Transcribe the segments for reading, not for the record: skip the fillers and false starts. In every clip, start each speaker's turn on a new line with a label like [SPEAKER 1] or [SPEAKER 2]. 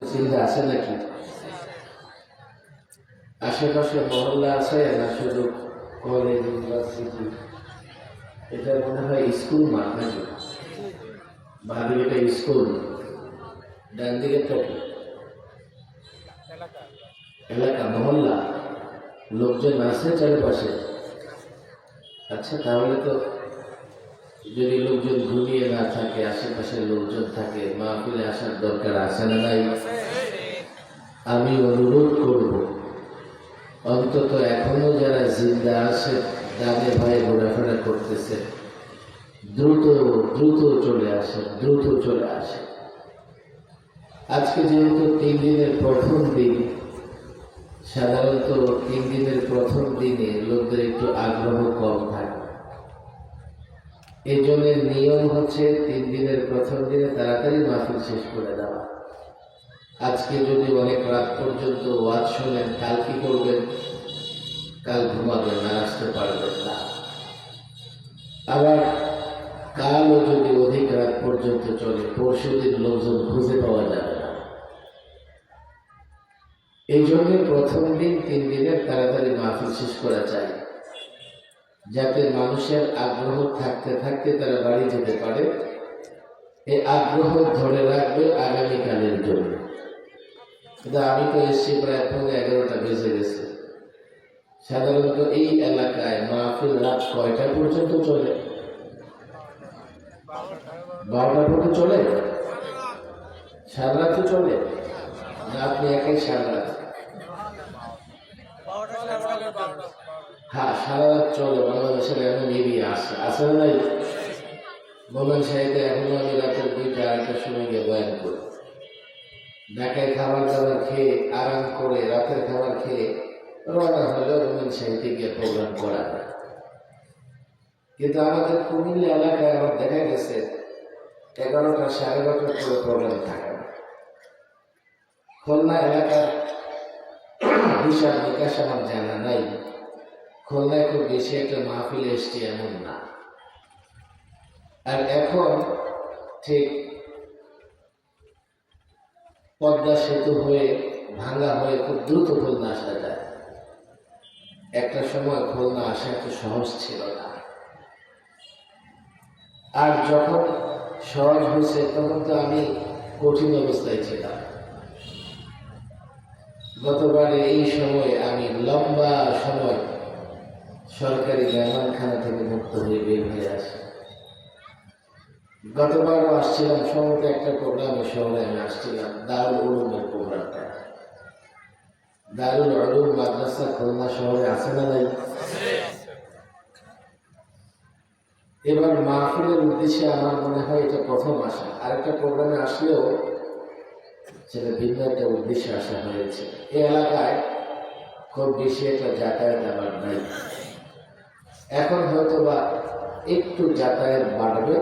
[SPEAKER 1] চিন্তা আছে নাকি? আশেপাশে মহল্লা আছে না শুধু কলেজ ইউনিভার্সিটি? এটা মনে হয় স্কুল মাঠ নাকি? ভাবি এটা স্কুল। ডান দিকে তো এলাকা মহল্লা, লোকজন আছে চারপাশে। আচ্ছা, তাহলে তো যদি লোকজন ঘুমিয়ে না থাকে, আশেপাশের লোকজন থাকে, মাহফিলে আসার দরকার আছে না নাই? আমি অনুরোধ করব, অন্তত এখনো যারা জিন্দা আছে, ডানে ভাই ঘোরাফেরা করতেছে, দ্রুত দ্রুত চলে আসে, দ্রুত চলে আসে। আজকে যেহেতু 3 দিনের প্রথম দিন, সাধারণত 3 দিনের প্রথম দিনে লোকদের একটু আগ্রহ কম থাকে। এই জন্য নিয়ম হচ্ছে 3 দিনের প্রথম দিনে তাড়াতাড়ি মাহফিল শেষ করে দেওয়া। আজকে যদি অনেক রাত পর্যন্ত ওয়াজ শোনেন, কাল কি করবেন? কাল ঘুমাবেন না, আসতে পারবেন না। আবার কালও যদি অধিক রাত পর্যন্ত চলে, পরশু দিন লোকজন খুঁজে পাওয়া যাবে না। এই জন্য প্রথম দিন 3 দিনের তাড়াতাড়ি মাহফিল শেষ করা চাই, যাতে মানুষের আগ্রহ থাকতে থাকতে তারা বাড়ি যেতে পারে। এই আগ্রহ ধরে রাখবে আগামীকালের জন্য। কিন্তু আমি তো এসছি প্রায় 11টা বেজে গেছে। সাধারণত এই এলাকায় মাহফিল রাত কয়টা পর্যন্ত চলে? 12টা পর্যন্ত চলে? সারা রাত চলে না? আপনি একাই সারা রাত? হ্যাঁ, সারা রাত চলে। বাংলাদেশের এখন এরিয়া আছে না নাই? মোমেন সাহিদে এখনো আমি রাতের 2টা 2:30টার সময় গিয়ে বয়ান করি। ঢাকায় খাবার দাবার খেয়ে আরাম করে রাতের খাবার খেয়ে রওনা হলে মোমেন সাহিদে গিয়ে প্রোগ্রাম করা হয়। কিন্তু আমাদের কুমিল্লা এলাকায় আমার দেখা গেছে 11টা 11:30টার পরে প্রোগ্রাম থাকে না। খুলনা এলাকার হিসাব নিকাশ আমার জানা নাই। খুলনায় খুব বেশি একটা মাহফিলে এসছি এমন না। আর এখন ঠিক পদ্মা সেতু হয়ে ভাঙ্গা হয়ে খুব দ্রুত খুলনা আসা যায়। একটা সময় খুলনা আসা এত সহজ ছিল না। আর যখন সহজ হয়েছে তখন তো আমি কঠিন অবস্থায় ছিলাম। গতবারে এই সময় আমি লম্বা সময় সরকারি মেহমানখানা থেকে মুক্ত হয়ে বের হয়ে আসি। গতবারও আসছিলাম সম্ভবত একটা প্রোগ্রামে, শহরে আমি আসছিলাম, দারুল উলুমের প্রোগ্রামটা। দারুল উলুম মাদ্রাসা খুলনা শহরে আছে না নাই? এবার মাহফিলের উদ্দেশ্যে আমার মনে হয় এটা প্রথম আসা। আরেকটা প্রোগ্রামে আসলেও সেটা ভিন্ন একটা উদ্দেশ্যে আসা হয়েছে। এই এলাকায় খুব বেশি একটা যাতায়াত আমার নাই। এখন হয়তো বা একটু যাতায়াত বাড়বে,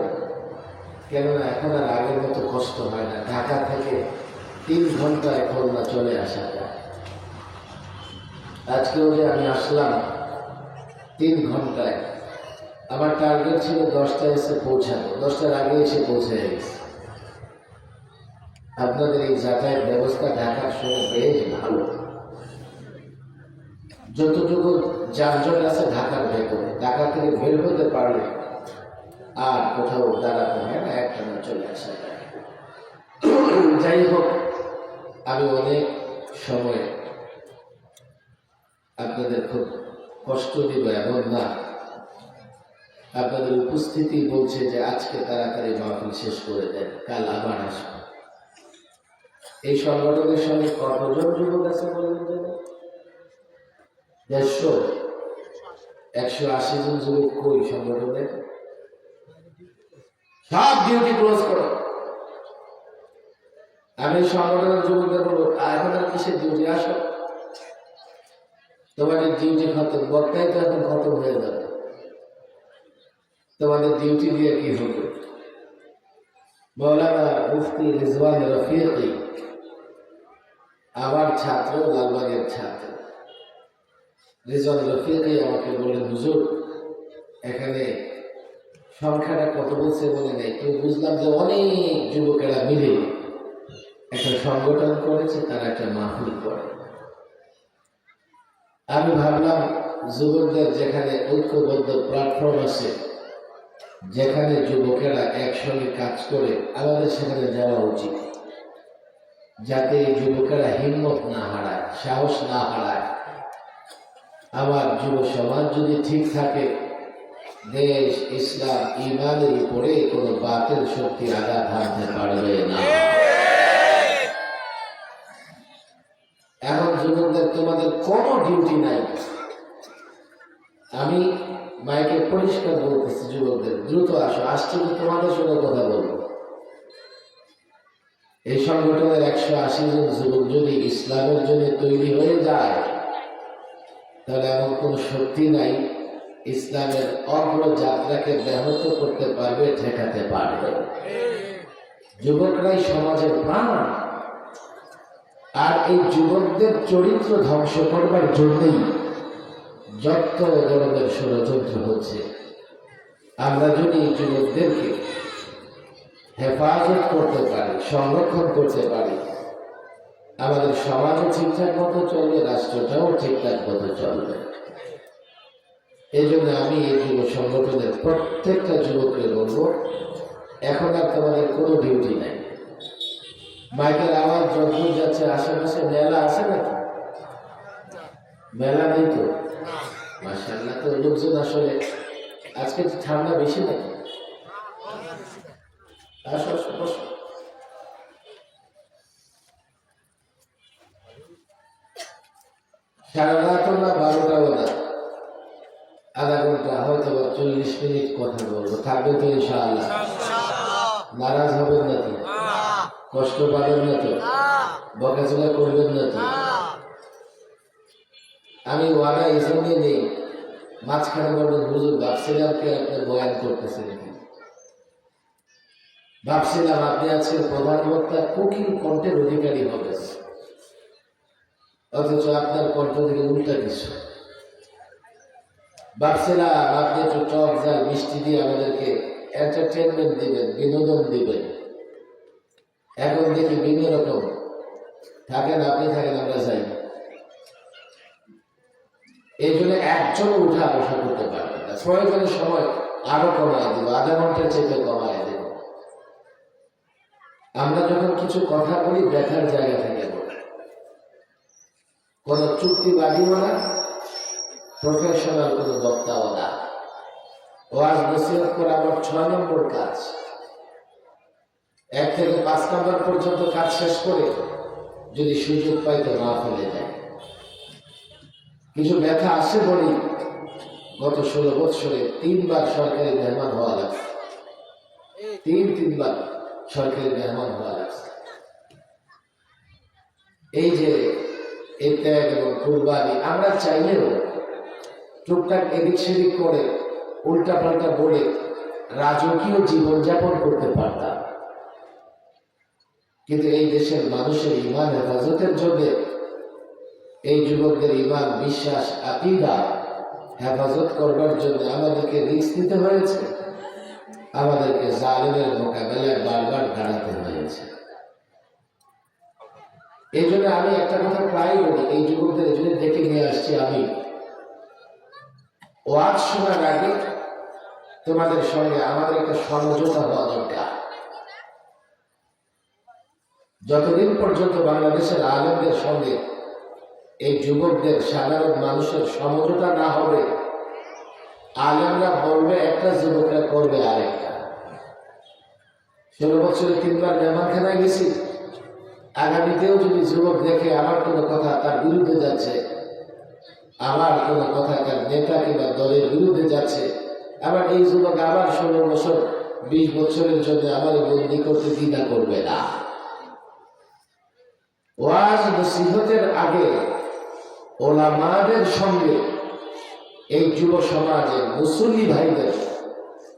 [SPEAKER 1] কেননা এখন আর আগের মতো কষ্ট হয় না। ঢাকা থেকে 3 ঘন্টায় খুলনা চলে আসা যায়। আজকেও যে আমি আসলাম 3 ঘন্টায়। আমার টার্গেট ছিল 10টায় এসে পৌঁছাবো, 10টার আগে এসে পৌঁছে গেছে। আপনাদের এই যাতায়াত ব্যবস্থা ঢাকার সঙ্গে বেশ ভালো। যতটুকু যানজট আছে ঢাকার ভেতরে, ঢাকা থেকে বের হতে পারলে আর কোথাও দাঁড়াতে হয় না, একটানা চলে আসা যায়। যাই হোক, আমি অনেক সময় আপনাদের খুব কষ্ট দিব এমন না। আপনাদের উপস্থিতি বলছে যে আজকে তাড়াতাড়ি মাহফিল শেষ করে দেন, কাল আবার আসবেন। এই সংগঠনের সঙ্গে কতজন যুবক আছে বলেন? 150, 180 জন যুবক কই সংগঠনে? সব ডিউটি ক্লোজ করো। আমি সংগঠনের যুবকদের বলবো, এখন আর কিসের ডিউটি? আসো, তোমাদের ডিউটি খতম। বক্তাই তো এখন খতম হয়ে যাবে, তোমাদের ডিউটি দিয়ে কি হবে? মৌলানা মুফতি রিজওয়ান রফিকি আমার ছাত্র, লালবাগের ছাত্র। রিজওয়ান রফিকি আমাকে বললেন, হুজুর এখানে সংখ্যাটা কত বলছে মনে নেই, কিন্তু বুঝলাম যে অনেক যুবকেরা মিলে একটা সংগঠন করেছে, তারা একটা মাহফিল করে। আমি ভাবলাম যুবকদের যেখানে ঐক্যবদ্ধ প্ল্যাটফর্ম আছে, যেখানে যুবকেরা একসঙ্গে কাজ করে, আমাদের সেখানে যাওয়া উচিত, যাতে যুবকেরা হিম্মত না হারায়, সাহস না হারায়। আমার যুব সমাজ যদি ঠিক থাকে, দেশ ইসলাম ইমানের উপরে কোনো বাতিল শক্তি আঘাত হানতে পারবে না। এখন যুবকদের তোমাদের কোনো ডিউটি নাই। আমি মাইকে পরিষ্কার বলতেছি, যুবকদের দ্রুত আসো, আসছে তো তোমাদের সঙ্গে কথা বলবো। এই সংগঠনের 180 জন যুবক যদি ইসলামের জন্য তৈরি হয়ে যায়, তাহলে এমন কোন শক্তি নাই ইসলামের অগ্রযাত্রাকে ব্যাহত করতে পারবে, ঠেকাতে পারবে। যুবকরাই সমাজের প্রাণ, আর এই যুবকদের চরিত্র ধ্বংস করবার জন্যই যত ধরনের ষড়যন্ত্র হচ্ছে। আমরা যদি এই যুবকদেরকে হেফাজত করতে পারি, সংরক্ষণ করতে পারি, আমাদের সমাজও ঠিকঠাক মতো চলবে, রাষ্ট্রটাও ঠিকঠাক মতো চলবে। এই জন্য আমি এই যুব সংগঠনের প্রত্যেকটা যুবককে বলবো, এখন আর তোমাদের কোনো ডিউটি নাই। মাইকের আওয়াজ যখন যাচ্ছে, আশেপাশে মেলা আছে নাকি? মেলা নেই তো? মাশাআল্লাহ, তো লোকজন আসলে আজকে ঠান্ডা বেশি নাকি? আসো আসো বসো। সারা রাতও না, 12টাও না, আধা ঘন্টা হয়তো 40 মিনিট কথা বলবো। থাকবে তো ইনশাআল্লাহ? নারাজ হবেন না তো? কষ্ট পাবেন না তো? বকাঝকা করবেন না তো? আমি ওয়াদা এই জন্যে নেই, মাঝখানে বলবেন হুজুর ভাবছিলাম কে আপনার বয়ান করতেছেন, ভাবছিলাম আপনি আজকের প্রধান বক্তা কোকিল কণ্ঠের অধিকারী হবে, অথচ আপনার কণ্ঠ থেকে উল্টা কিছু। ভাবছিলাম আপনি একটু টক ঝাল মিষ্টি দিয়ে আমাদেরকে এন্টারটেনমেন্ট দিবেন, বিনোদন দিবেন। এখন দেখি বিভিন্ন রকম, থাকেন আপনি, থাকেন আমরা যাই। এই জন্য একজনও উঠা বসা করতে পারবে না। প্রয়োজনের সময় আরো কমায় দেবো, আধা ঘন্টার চেপে কমায় দেব। আমরা যখন কিছু কথা বলি, দেখার জায়গা থেকে বলি, কোন চুক্তিবাদীও না, প্রফেশনাল কোন বক্তাও না। ওয়াজ নসিহত করা আমার 6 নম্বর কাজ। 1 থেকে 5 নম্বর পর্যন্ত কাজ শেষ করে যদি সুযোগ পাই তো না ফেলে যায়। কিছু ব্যথা আসে বলি, গত 16 বছরে 3 বার সরকারি মেহমান হওয়া লাগছে। 3 বার সরকারি মেহমান হওয়া লাগছে। এই যে এই ত্যাগ এবং কুরবানি, আমরা চাইলেও টুকটাক এদিক সেদিক করে, উল্টা পাল্টা বলে রাজকীয় জীবনযাপন করতে পারতাম, কিন্তু এই দেশের মানুষের ইমান হেফাজতের জন্য, এই যুবকদের ইমান, বিশ্বাস, আকীদা হেফাজত করবার জন্য আমাদেরকে রিস্ক নিতে হয়েছে, আমাদেরকে জালিমের মোকাবেলায় বারবার দাঁড়াতে হয়েছে। এই জন্য আমি একটা কথা প্রায় বলি, এই যুবকদের এই জন্য ডেকে নিয়ে আসছি। আমি ওয়াজ শোনার আগে তোমাদের সঙ্গে আমাদের একটা সমঝোতা হওয়া দরকার। যতদিন পর্যন্ত বাংলাদেশের আলেমদের সঙ্গে এই যুবকদের, সাধারণ মানুষের সমঝোতা না হবে, আলেমরা বলবে একটা, যুবকরা করবে আরেকটা। 16 বছরে 3 বার মেহমানখানায় গেছি, আগামীতেও যদি যুবক দেখে আমার কোনো কথা তার বিরুদ্ধে যাচ্ছে, আমার কোনো কথা তার নেতা কিংবা দলের বিরুদ্ধে যাচ্ছে, আবার এই যুবক আবার 16 বছর 20 বছরের জন্য আমার বন্দী করতে দ্বিধা করবে না। ওয়াজ নসিহতের আগে ওলামাদের সঙ্গে এই যুব সমাজের, মুসল্লি ভাইদের,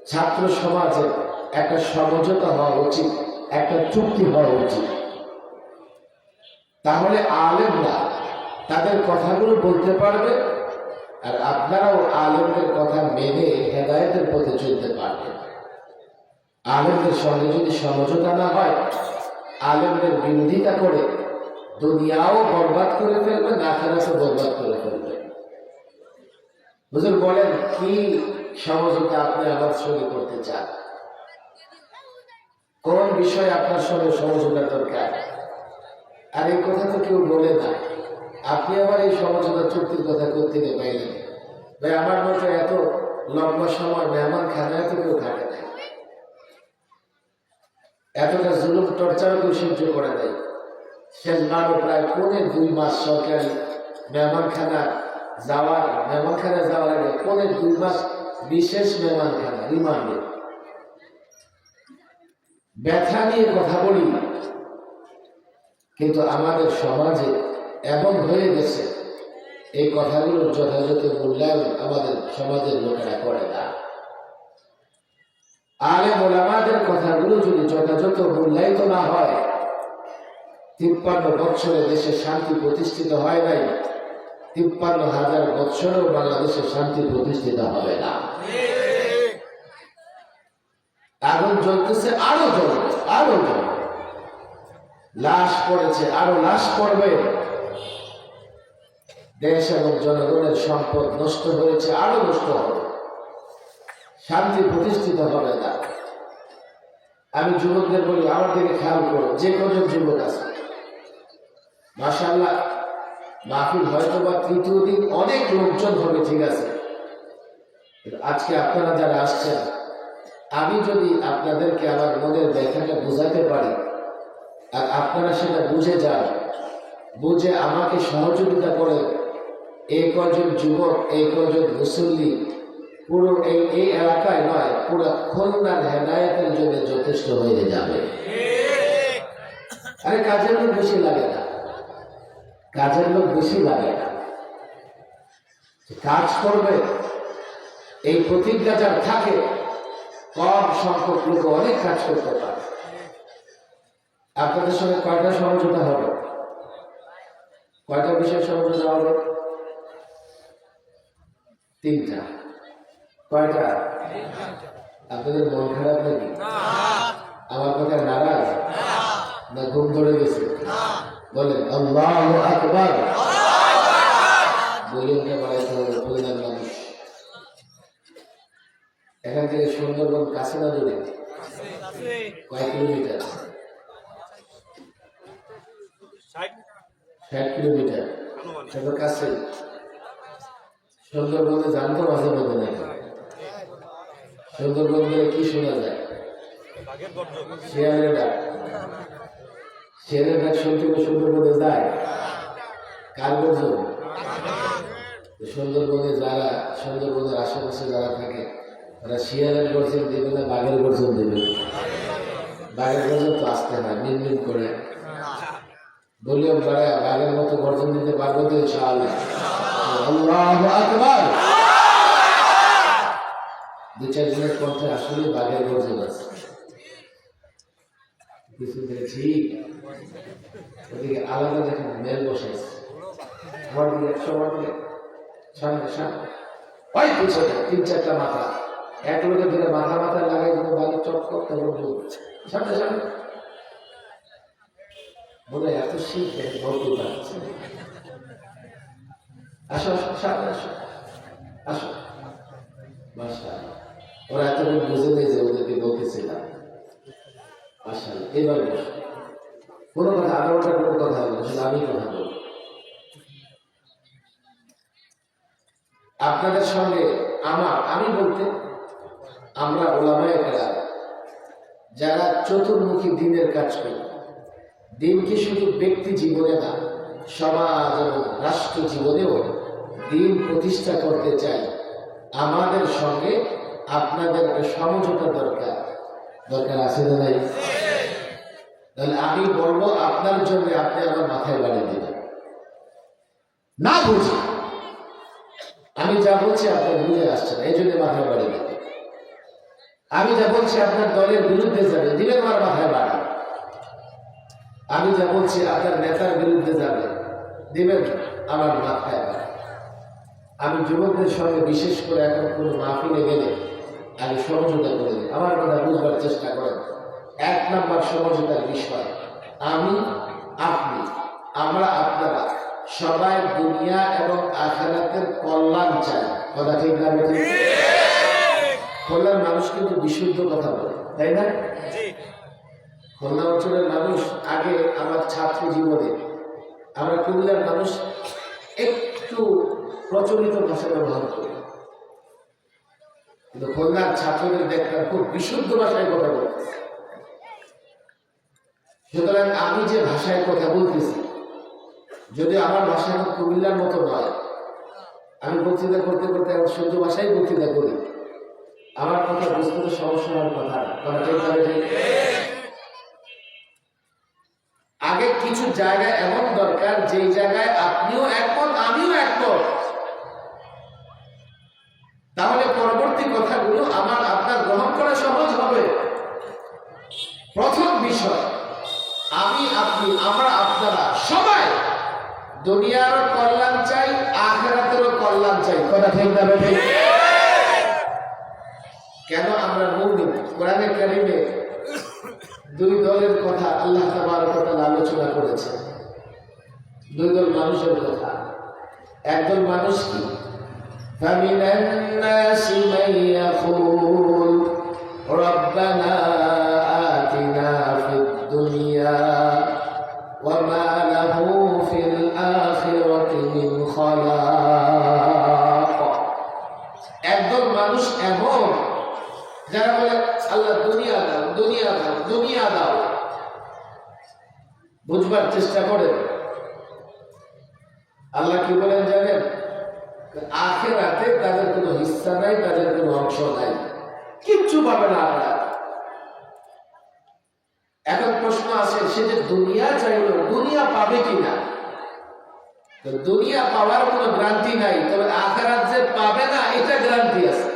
[SPEAKER 1] ছাত্র সমাজের একটা সমঝোতা হওয়া উচিত, একটা চুক্তি হওয়া উচিত। তাহলে আলেমরা তাদের কথাগুলো বলতে পারবে, আর আপনারাও আলেমদের কথা মেনে হেদায়েতের পথে চলতে পারবেন। আলেমদের সঙ্গে যদি সমঝোতা না হয়, আলেমদের বিরোধিতা করে দুনিয়াও বরবাদ করে ফেলবে, আখিরাতও বরবাদ করে ফেলবে। হুজুর বলেন, কি সমঝোতা আপনি আমার সঙ্গে করতে চান? কোন বিষয়ে আপনার সঙ্গে সমঝোতা দরকার? আর এই কথা তো কেউ বলে না। আপনি আবার এই সমঝোতা চুক্তির কথা কোত্থেকে পাইলেন? ভাই, আমার মতো এত লম্বা সময় মেহমান খানায় তো কেউ থাকে না, এতটা জুলুম টর্চারও কেউ সহ্য করে নাই। শেষ বারো প্রায় 2.5 মাস সরকারি মেহমানখানায় যাওয়ার আগে 2.5 মাস বিশেষ মেহমানখানা রিমান্ডে। ব্যথা নিয়ে কথা বলি, কিন্তু আমাদের সমাজে এমন হয়ে গেছে এই কথাগুলোর যথাযথ মূল্যায়ন আমাদের সমাজের লোকেরা করে না। আলেম ওলামাদের কথাগুলো যদি যথাযথ মূল্যায়িত না হয়, 53 বৎসরে দেশে শান্তি প্রতিষ্ঠিত হয় নাই, 53,000 বৎসরেও বাংলাদেশে শান্তি প্রতিষ্ঠিত হবে না। আগুন জ্বলতেছে, আরো জ্বলবে, আরো জ্বলবে। লাশ পড়েছে, আরো লাশ পড়বে। দেশ এবং জনগণের সম্পদ নষ্ট হয়েছে, আরো নষ্ট হবে। শান্তি প্রতিষ্ঠিত হবে না। আমি যুবকদের বলি, আমার দিকে খেয়াল করো, যে কজন যুবক আছে, মাশাআল্লাহ, মাহফিল হয়তো বা 3য় দিন অনেক লোকজন হবে, ঠিক আছে। আজকে আপনারা যারা আসছেন, আমি যদি আপনাদেরকে আমার মনের ব্যথাটা বোঝাতে পারি আর আপনারা সেটা বুঝে যান, বুঝে আমাকে সহযোগিতা করে, এই কজন যুবক, এই কজন মুসল্লি পুরো এই এলাকায় নয়, পুরো খুলনার হেদায়েতের জন্য যথেষ্ট হয়ে যাবে। আরে কাজের লোক বেশি লাগে না, কাজের লোক বেশি লাগে না, কাজ করবে এই প্রতিজ্ঞা যার থাকে, কম সংখ্যক লোক অনেক কাজ করতে পারে। আপনাদের সঙ্গে কয়টা সমঝোতা হবে? কয়টা বিষয় সমঝোতা হবে? 3টা। কয়টা? আপনাদের মন খারাপ নাকি? আমার কথা নারাজ না ঘুম ধরে গেছে? বলেন আল্লাহু আকবার। বলিউডে বাড়াইতে হবে পরিধান মানুষ। এখান থেকে সুন্দরবন কাছে না দূরে? কয় কিলোমিটার? 60 কিলোমিটার। সেটা কাছে। সুন্দরবনে জানতো মাঝে মধ্যে নাই। সুন্দরবনে কি শোনা যায়? শিয়ালের ডাক। শিয়ালের ডাক শুনতে সুন্দরবনে যায়। কার গর্জন? সুন্দরবনে যারা, সুন্দরবনের আশেপাশে যারা থাকে, তারা শিয়ালের গর্জন দেবে না বাঘের গর্জন দেবে? বাঘের গর্জন তো আসতে হয়, মিনমিন করে। বলিও বাড়ায় বাঘের মতো গর্জন দিতে পারবো তো ইনশাআল্লাহ। আল্লাহু আকবার। 2-4 দিনের কণ্ঠে আসলে বাঘের গর্জন আছে। কিছু ঠিক ওদিকে আলাদা দেখেন মেল বসেছে, আমার দিকে 100 দিকে সামনে সামনে, ওই পিছনে 3-4টা মাথা, এক লোকে ধরে মাথা লাগাই দিলে বাড়ি চট করতে বলবো সামনে সামনে। বলে এত শীত দেখে বলতে পারছে। আসো আসো সামনে আসো আসো। মাশাআল্লাহ, ওরা এতক্ষণ বুঝে নেই যে ওদেরকে বলতেছিলাম। মাশাআল্লাহ, এবার কোনো কথা আলাদা কোনো কথা বলবো, শুধু আমি কথা বলবো আপনাদের সঙ্গে। আমি বলতে আমরা ওলামায়ে কেরাম যারা চতুর্মুখী দ্বীনের কাজ করি, দ্বীনকে শুধু ব্যক্তি জীবনে না, সমাজ এবং রাষ্ট্র জীবনেও দ্বীন প্রতিষ্ঠা করতে চাই, আমাদের সঙ্গে আপনাদের সমঝোতা দরকার আছে না নাই? তাহলে আমি বলবো আপনার জন্য আপনি আমার মাথায় বাড়ি দেবেন না, বুঝি আমি যা বলছি আপনি বুঝে আসছেন, এই জন্য মাথায় বাড়ি দেবেন। আমি যা বলছি আপনার দলের বিরুদ্ধে যাবে, দিবেন আমার মাথায় বাড়ি। আমি যা বলছি আপনার নেতার বিরুদ্ধে যাবে, দিবেন আমার মাথায় বাড়ি। আমি যুবকদের সঙ্গে বিশেষ করে এখন কোনো মাহফিলে গেলে আমি সমঝোতা করে দিই। আমার কথা বুঝবার চেষ্টা করেন। 1 নম্বর সমঝোতার বিষয়, আমি, আপনি, আমরা, আপনারা সবাই দুনিয়া এবং আখিরাতের কল্যাণ চাই। কথা ঠিক না বেঠিক? খুলনার মানুষ কিন্তু বিশুদ্ধ কথা বলে, তাই না? খুলনা অঞ্চলের মানুষ আগে আমার ছাত্র জীবনে, আমরা কুমিল্লার মানুষ একটু প্রচলিত ভাষা ব্যবহার করি, কিন্তু খুলনার ছাত্রদের দেখলাম খুব বিশুদ্ধ ভাষায় কথা বলতেছে। সুতরাং আমি যে ভাষায় কথা বলতেছি, যদি আমার ভাষা কুমিল্লার মতো নয়, আমি বক্তৃতা করতে করতে আমার শুদ্ধ ভাষায় বক্তৃতা করি, আমার কথা বুঝতে তো সমস্যা হওয়ার কথা না। আগে কিছু জায়গায় এমন দরকার যে জায়গায় আপনিও একমত, আমিও একমত, তাহলে পরবর্তী কথাগুলো আমার আপনার গ্রহণ করা সহজ হবে। প্রথম বিষয়, আমি, আপনি, আমরা, আপনারা সবাই দুনিয়ারও কল্যাণ চাই, আখিরাতেরও কল্যাণ চাই। কথা ঠিক না বেঠিক? কেন আমরা মুমিন? কোরআনে কারিমে দুই দলের কথা আল্লাহ তাবারক ওয়া তাআলা আলোচনা করেছেন। দুই দল মানুষের কথা। একদল মানুষ কি? ফামিনান নাসি মান ইয়াকুল রাব্বানা আতিনা ফিদ দুনিয়া ওয়া মা লাহু ফিল আখিরাতি মিন খালাক। একদল মানুষ এমন যারা বলে আল্লাহ দুনিয়া দাও, দুনিয়া দাও, দুনিয়া দাও। বুঝবার চেষ্টা করেন আল্লাহ কি বলেন জানেন? আখিরাতে তাদের কোনো হিস্সা নাই, তাদের কোনো অংশ নাই, কিচ্ছু পাবে না আপনারা। এখন প্রশ্ন আসে, সে যে দুনিয়া চাইল, দুনিয়া পাবে কিনা? দুনিয়া পাওয়ার কোনো গ্যারান্টি নাই, তবে আখিরাত যে পাবে না এটা গ্যারান্টি আছে।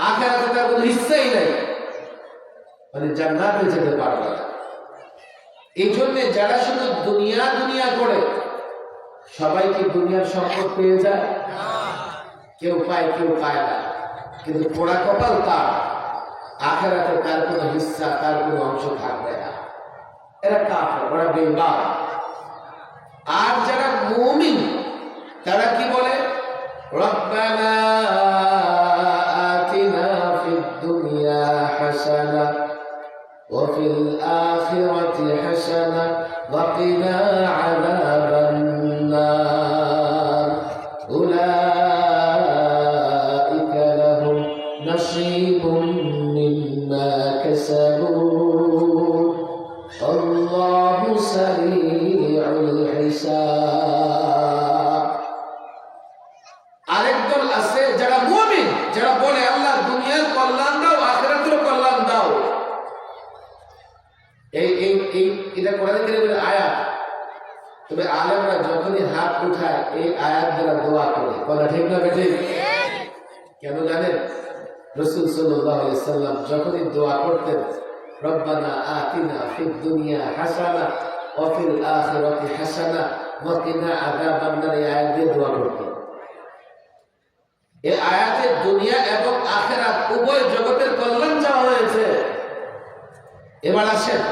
[SPEAKER 1] আখিরাতে তার কোনো হিস্সাই নাই, মানে জান্নাতে যেতে পারবে না। এই জন্য যারা শুধু দুনিয়া দুনিয়া করে, সবাই কি দুনিয়ার সম্পদ পেয়ে যায়? কেউ পায়, কেউ পায় না, কিন্তু পোড়া কপাল তার, আখিরাতে তার কোনো হিস্সা, তার কোনো অংশ থাকবে না। এরা কাফের, ওরা বেঈমান। আর যারা মুমিন তারা কি বলে? রব্বানা আতিনা ফিদ দুনিয়া হাসানা ওয়া ফিল আখিরাতি হাসানা ওয়া কিনা আযাবান নার উলাইকা লাহুম নাসীবুম মিম্মা কাসাবু আল্লাহু সারিউল হিসাব। আরেকদল আছে যারা মুমিন, যারা বলে আল্লাহ দুনিয়ার কল্যাণ দাও, আখিরাতের কল্যাণ দাও। এটা কোরআনে কারীমের আয়াত। তবে আলেমরা যখনই হাত উঠায় এই আয়াত দ্বারা দোয়া করে। কথা ঠিক না বেঠিক? কেন জানেন? রাসূল সাল্লাল্লাহু আলাইহি সাল্লাম যখনই দোয়া করতেন, রব্বানা আতিনা ফিদ দুনিয়া হাসানা ওয়া ফিল আখিরাতি হাসানা ওয়া কিনা আযাবান নার, এই আয়াত দিয়ে দোয়া করতেন। এই আয়াতে দুনিয়া এবং আখিরাত উভয় জগতের কল্যাণ চাওয়া হয়েছে। এবার আসেন,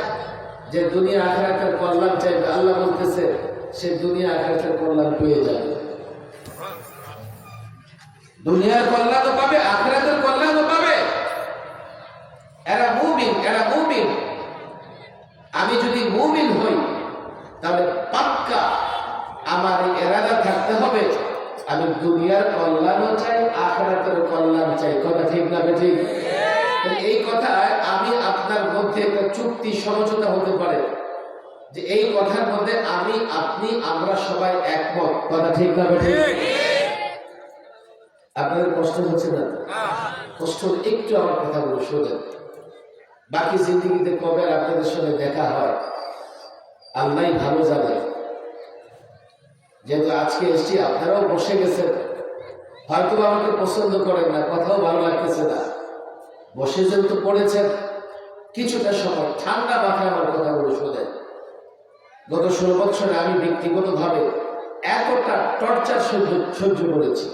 [SPEAKER 1] যে দুনিয়া আখিরাতের কল্যাণ চাইবে, আল্লাহ বলতেছে সে দুনিয়া আখিরাতের কল্যাণ পেয়ে যাবে। দুনিয়ার কল্যাণও পাবে, আখিরাতের কল্যাণও পাবে। এরা মুমিন, এরা মুমিন। আমি যদি মুমিন হই তাহলে পাক্কা আমার এই ইরাদা থাকতে হবে, আমি দুনিয়ার কল্যাণও চাই, আখিরাতের কল্যাণ চাই। কথা ঠিক না বেঠিক? এই কথায় আমি আপনার মধ্যে একটা চুক্তি সমঝোতা হতে পারে যে এই কথার মধ্যে আমি, আপনি, আমরা সবাই একমত। কথা ঠিক না বেঠিক? আপনাদের কষ্ট হচ্ছে না? কষ্ট একটু আমার কথাগুলো শোনেন। বাকি জিন্দেগিতে কবে আপনাদের সঙ্গে দেখা হয় আল্লাহ ভালো জানে। যেহেতু আজকে এসছি, আপনারাও বসে গেছেন, হয়তো আমাকে পছন্দ করেন না, কথাও ভালো লাগতেছে না, বসে যেহেতু পড়েছেন, কিছুটা সময় ঠান্ডা মাথায় আমার কথাগুলো শোনেন। গত 16 বছরে আমি ব্যক্তিগতভাবে এতটা টর্চার সহ্য করেছি,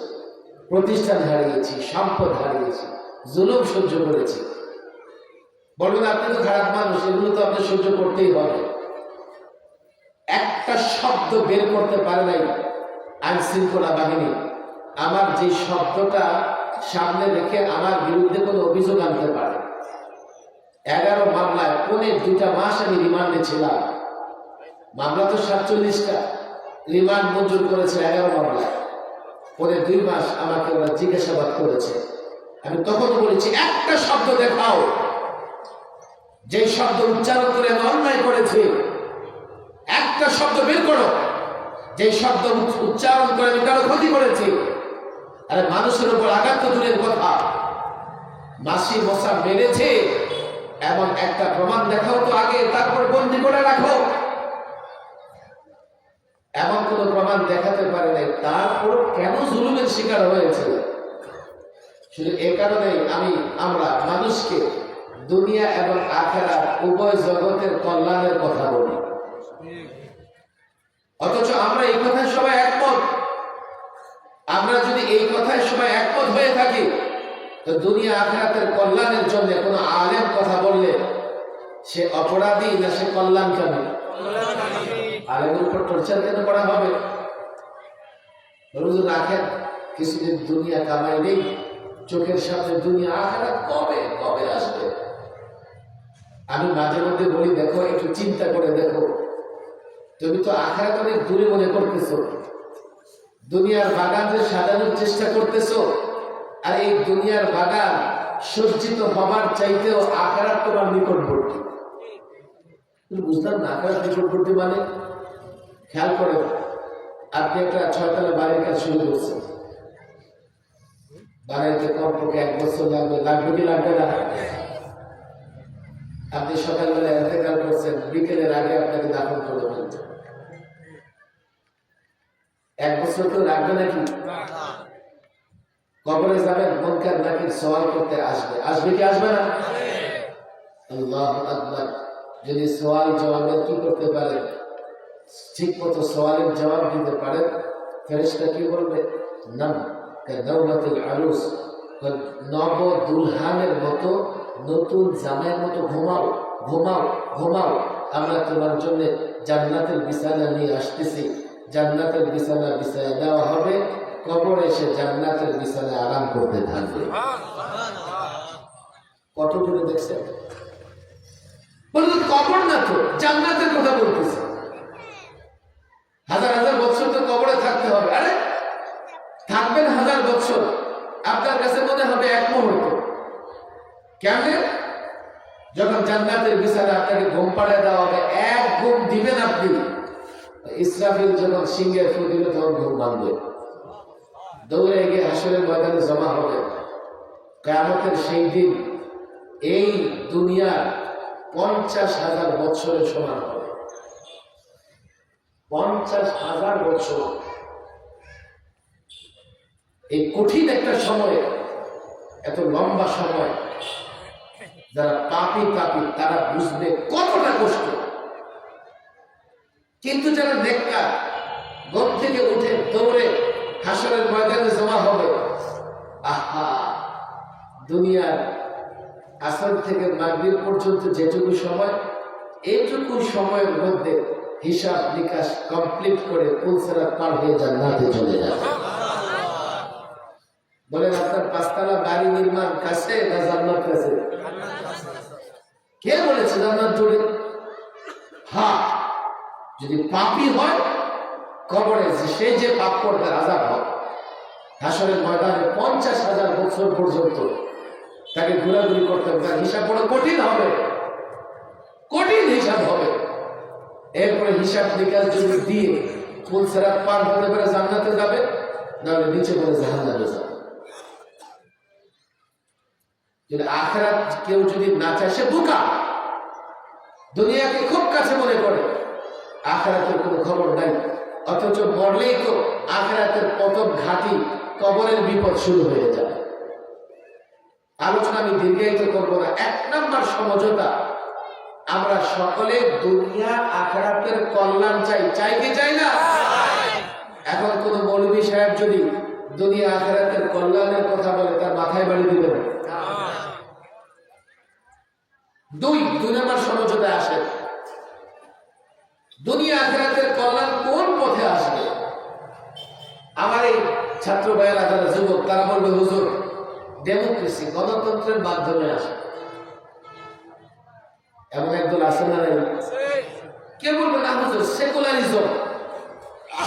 [SPEAKER 1] প্রতিষ্ঠান হারিয়েছি, সম্পদ হারিয়েছি, জুলুম সহ্য করেছি। বলবেন আপনি তো খারাপ মানুষ, এগুলো তো আপনি সহ্য করতেই হবে। একটা শব্দ বের করতে পারে নাই আইন শৃঙ্খলা বাহিনী। আমার যে শব্দটা সামনে রেখে আমার বিরুদ্ধে কোনো অভিযোগ আনতে পারে। 11 মামলায় 2.5 মাস আমি রিমান্ডে ছিলাম। মামলা তো 47টা, রিমান্ড মঞ্জুর করেছে 11 মামলায়। 2 মাস আমাকে ওরা জিজ্ঞাসাবাদ করেছে। আমি তখন বলেছি, একটা শব্দ দেখাও যে শব্দ উচ্চারণ করে আমি অন্যায় করেছি। একটা শব্দ বের করো যে শব্দ উচ্চারণ করে আমি কারো ক্ষতি করেছি। আরে মানুষের উপর আঘাত তো দূরের কথা, মাসি মশা মেরেছে এমন একটা প্রমাণ দেখাও তো আগে, তারপর বন্দি করে রাখো। এমন কোন প্রমাণ দেখাতে পারে নাই। তারপর কেন জুলুমের শিকার হয়েছে? শুধু এ কারণেই আমরা মানুষকে দুনিয়া এবং আখিরাত উভয় জগতের কল্যাণের কথা বলি, অথচ আমরা এই কথায় সবাই একমত। আমরা যদি এই কথায় সবাই একমত হয়ে থাকি, তো দুনিয়া আখিরাতের কল্যাণের জন্য কোনো আলেম কথা বললে সে অপরাধী না সে কল্যাণকামী? আলেমের উপর টর্চার কেন করা হবে? রোজ রাখেন কিছুদিন দুনিয়া কামাই নেই, চোখের সামনে দুনিয়া আখিরাত কবে কবে আসবে। আমি মাঝে মধ্যে বলি, দেখো একটু চিন্তা করে দেখো, তুমি তো আখিরাত অনেক দূরে মনে করতেছো, দুনিয়ার বাগানে সাজানোর চেষ্টা করতেছো, আর এই দুনিয়ার বাগান সজ্জিত হবার চাইতেও আখিরাত তোমার নিকটবর্তী। বুঝলাম না আখিরাত নিকটবর্তী মানে? খেয়াল করে, আপনি একটা 6 তলা বাড়ির কাজ শুরু করছেন, বাড়িতে কমপক্ষে 1 বছর লাগবে কি লাগবে না? আপনি সকালবেলা ইন্তেকাল করছেন, বিকেলের আগে আপনাকে দাফন করে ফেলছেন, 1 বছর তো লাগবে নাকি? কবরে যাবেন, মুনকার নাকির সওয়াল করতে আসবে কি আসবে না? আল্লাহু আকবার। যদি সওয়াল জবাবের কি করতে পারে, ঠিক মতো সওয়ালের জবাব দিতে পারেন, ফেরেশতা কি বলবে? নাম কাদাওয়াতুল আরুস, নব দুলহানের মতো, নতুন জামাইয়ের মতো ঘুমাও ঘুমাও ঘুমাও, আমরা তোমার জন্য জান্নাতের বিছানা নিয়ে আসতেছি। জান্নাতের বিছানা বিছায় দেওয়া হবে, কবরে এসে জান্নাতের বিছানায় আরাম করতে থাকবে। কত দূরে দেখছেন? বলুন, কবর না তো জান্নাতের কথা বলতেছে। হাজার হাজার বছর তো কবরে থাকতে হবে। আরে থাকবেন 1000 বছর, আপনার কাছে মনে হবে 1 মুহূর্ত। কেমনে? যখন জান্নাতের বিছানা আপনাকে ঘুম পাড়ায় দেওয়া হবে, 1 ঘুম দিবেন আপনি, ইসরাফিল যখন সিংহের ফু দিবে তখন ঘুম ভাঙবে, দৌড়ে গিয়ে হাসরের ময়দানে জমা হবে। কিয়ামতের সেই দিন এই দুনিয়ার 50,000 বছরের সমান হবে। 50,000 বছর, এই কঠিন একটা সময়, এত লম্বা সময়, যারা পাপী তারা বুঝবে কতটা কষ্ট। কিন্তু যারা নেককার, ঘুম থেকে উঠে দৌড়ে হাসরের ময়দানে জমা হবে, আহা, দুনিয়ার আসর থেকে মাগরিব পর্যন্ত যেটুকু সময়, এইটুকু সময়ের মধ্যে হিসাব নিকাশ কমপ্লিট করে পুলসেরাত পার হয়ে জান্নাতে চলে যাবে। বলেন, আপনার 5 তলা বাড়ি নির্মাণ কাছে না জান্নাত কাছে? কে বলেছে জান্নাত দূরে? হ্যাঁ, যদি পাপী হয়, কবরে সেই যে পাপ করতে আযাব হয়, হাসরের ময়দানে 50,000 বছর পর্যন্ত তাকে ঘোরাঘুরি করতে হবে। তার হিসাব বড় কঠিন হবে, কঠিন হিসাব হবে। এরপরে হিসাব নিকাশ যদি দিয়ে পুলসেরাত পার হতে পারে জান্নাতে যাবে, নাহলে নিচে পড়ে জাহান্নামে যাবে। যদি আখিরাত কেউ যদি না চায়, সে বোকা। দুনিয়াকে খুব কাছে মনে করে, আখিরাতের কোনো খবর নাই। অথচ মরলেই তো আখিরাতের প্রথম ঘাঁটি, কবরের বিপদ শুরু হয়ে যাবে। আলোচনা আমি দীর্ঘায়িত করবো না। 1 নম্বর সমঝোতা, আমরা সকলে দুনিয়া আখিরাতের কল্যাণ চাই কি চাই না? এখন কোন মৌলভী সাহেব যদি দুনিয়া আখিরাতের কল্যাণের কথা বলে, তার মাথায় বাড়ি দিবে না। 2 নম্বর সমঝোতায় আসে, দুনিয়া আখিরাতের কল্যাণ কোন পথে আসবে? আমার এই ছাত্র ভাইয়েরা যারা যুবক তারা বলবে হুজুর ডেমোক্রেসি গণতন্ত্রের মাধ্যমে আসে। এমন একদল আছে না? কে বলবে না হুজুর সেকুলারিজম,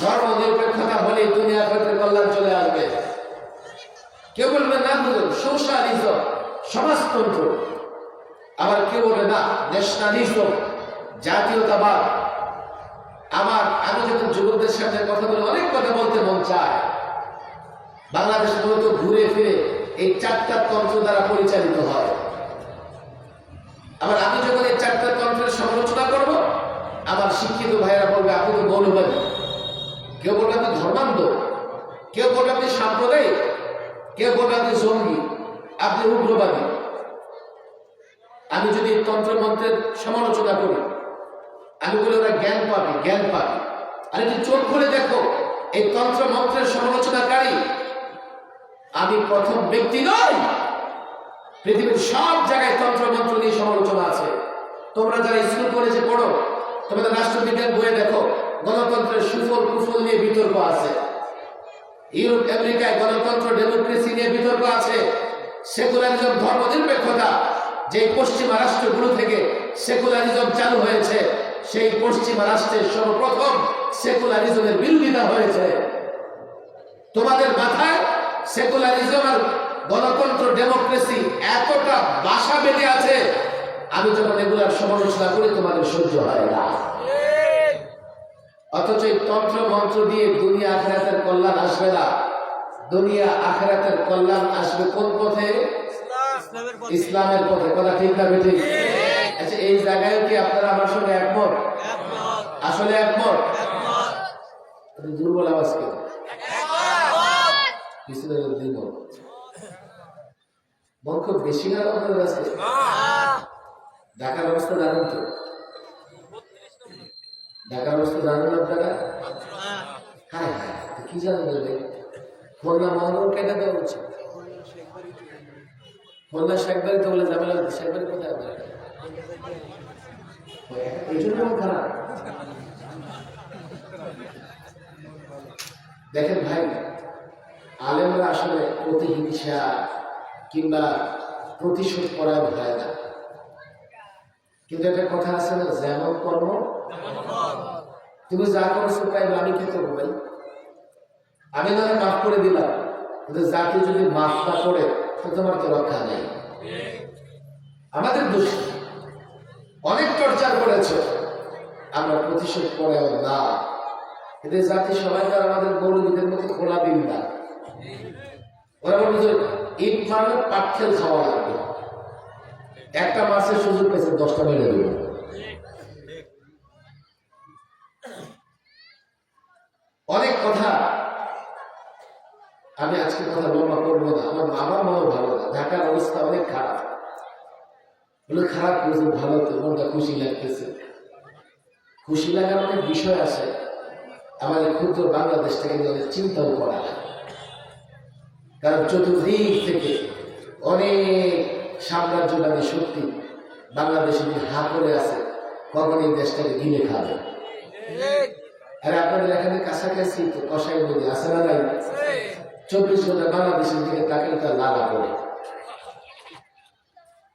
[SPEAKER 1] ধর্ম নিরপেক্ষতা হলে দুনিয়া আখিরাতের কল্যাণ চলে আসবে। কেউ বলবে না হুজুর সোশ্যালিজম, সমাজতন্ত্র। আবার কেউ বলবে না ন্যাশনালিজম, জাতীয়তাবাদ। আমি যখন যুবকদের সামনে কথা বলে অনেক কথা বলতে মন চায়। বাংলাদেশ মূলত ঘুরে ফিরে এই চারটা তন্ত্র দ্বারা পরিচালিত হয়। আবার আমি যখন এই চারটা তন্ত্রের সমালোচনা করব, আমার শিক্ষিত ভাইয়েরা বলবে আপনি তো মৌলবাদী, কেউ বলবে আপনি ধর্মান্ধ, কেউ বলবে আপনি সাম্প্রদায়িক, কেউ বলবে আপনি জঙ্গি, আপনি উগ্রবাদী। আমি যদি তন্ত্র মন্ত্রের সমালোচনা করি, আমি বলি ওরা জ্ঞান পাবে, জ্ঞান পাবে। আর যদি চোখ খুলে দেখো এই তন্ত্র মন্ত্রের সমালোচনাকারী আমি প্রথম ব্যক্তি নই। পৃথিবীর সব জায়গায় তন্ত্র মন্ত্র নিয়ে সমালোচনা আছে। তোমরা যারা স্কুল কলেজে পড়ো, তোমাদের রাষ্ট্রবিজ্ঞান বইয়ে দেখো গণতন্ত্রের সুফল কুফল নিয়ে বিতর্ক আছে। ইউরোপ আমেরিকায় গণতন্ত্র ডেমোক্রেসি নিয়ে বিতর্ক আছে। সেকুলারিজম ধর্ম নিরপেক্ষতা, যে পশ্চিমা রাষ্ট্রগুলো থেকে সেকুলারিজম চালু হয়েছে সেই পশ্চিমা রাষ্ট্রের সর্বপ্রথম সেকুলারিজমের বিরোধিতা হয়েছে। তোমাদের মাথায় সেকুলারিজম আর গণতন্ত্র ডেমোক্রেসি এতটা বাসা বেঁধে আছে, আমি যখন এগুলার সমালোচনা করি তোমাদের সহ্য হয় না। অথচ এই তন্ত্র মন্ত্র দিয়ে দুনিয়া আখিরাতের কল্যাণ আসবে না। দুনিয়া আখিরাতের কল্যাণ আসবে কোন পথে? ইসলামের পথে। কথা ঠিক না বেঠিক? আচ্ছা, এই জায়গায় কি আপনারা আমার সঙ্গে একমত? আসলে একমত? দুর্বল আওয়াজ কেন? মন খুব বেশি খারাপ আপনাদের কাছে? ঢাকার অবস্থা জানেন তো? ঢাকার অবস্থা জানেন আপনারা? হ্যাঁ হ্যাঁ, কি জানেন? খুলনা মহানগর কেটে দেওয়া উচিত। খুলনা শেখবাড়িতে বলে ঝামেলা হচ্ছে। শেখবাড়ি কোথায় আপনারা? এই জন্য খারাপ। দেখেন ভাই, আলেমরা আসলে প্রতিহিংসা কিংবা প্রতিশোধ করার হয় না। কিন্তু একটা কথা আছে না, যেমন কর্ম তুমি যা করছো তাই আমি কি করবো ভাই? আমি না মাফ করে দিলাম, কিন্তু যাকে যদি মাফ না করে তো তোমার তো রক্ষা নেই। আমাদের দোষ, অনেক টর্চার করেছে, আমরা প্রতিশোধ করে না। এদের জাতি সবাই তো আমাদের মৌলবীদের মতো খোলা দিন না। ওরা বলবে যে ইট মারলে পাটখেল খাওয়া লাগবে, একটা মাছের সুযোগ পেয়েছে 10টা মেরে দেবে। অনেক কথা, আমি আজকে কথা লম্বা করবো না। আমার মনে ভালো না, ঢাকার অবস্থা অনেক খারাপ। বলে খারাপ কিছু ভালো তো মনটা খুশি লাগতেছে। খুশি লাগার অনেক বিষয় আছে। আমাদের ক্ষুদ্র বাংলাদেশটাকে নিয়ে অনেক চিন্তাও করা হয়, কারণ চতুর্দিক থেকে অনেক সাম্রাজ্যবাদী শক্তি বাংলাদেশে হা করে আছে, কখন এই দেশটাকে গিলে খাবে। আর আপনাদের এখানে কাছাকাছি তো কষাই নদী আছে না নাই? 24 ঘন্টা বাংলাদেশের দিকে তাকালে তার লালা পড়ে।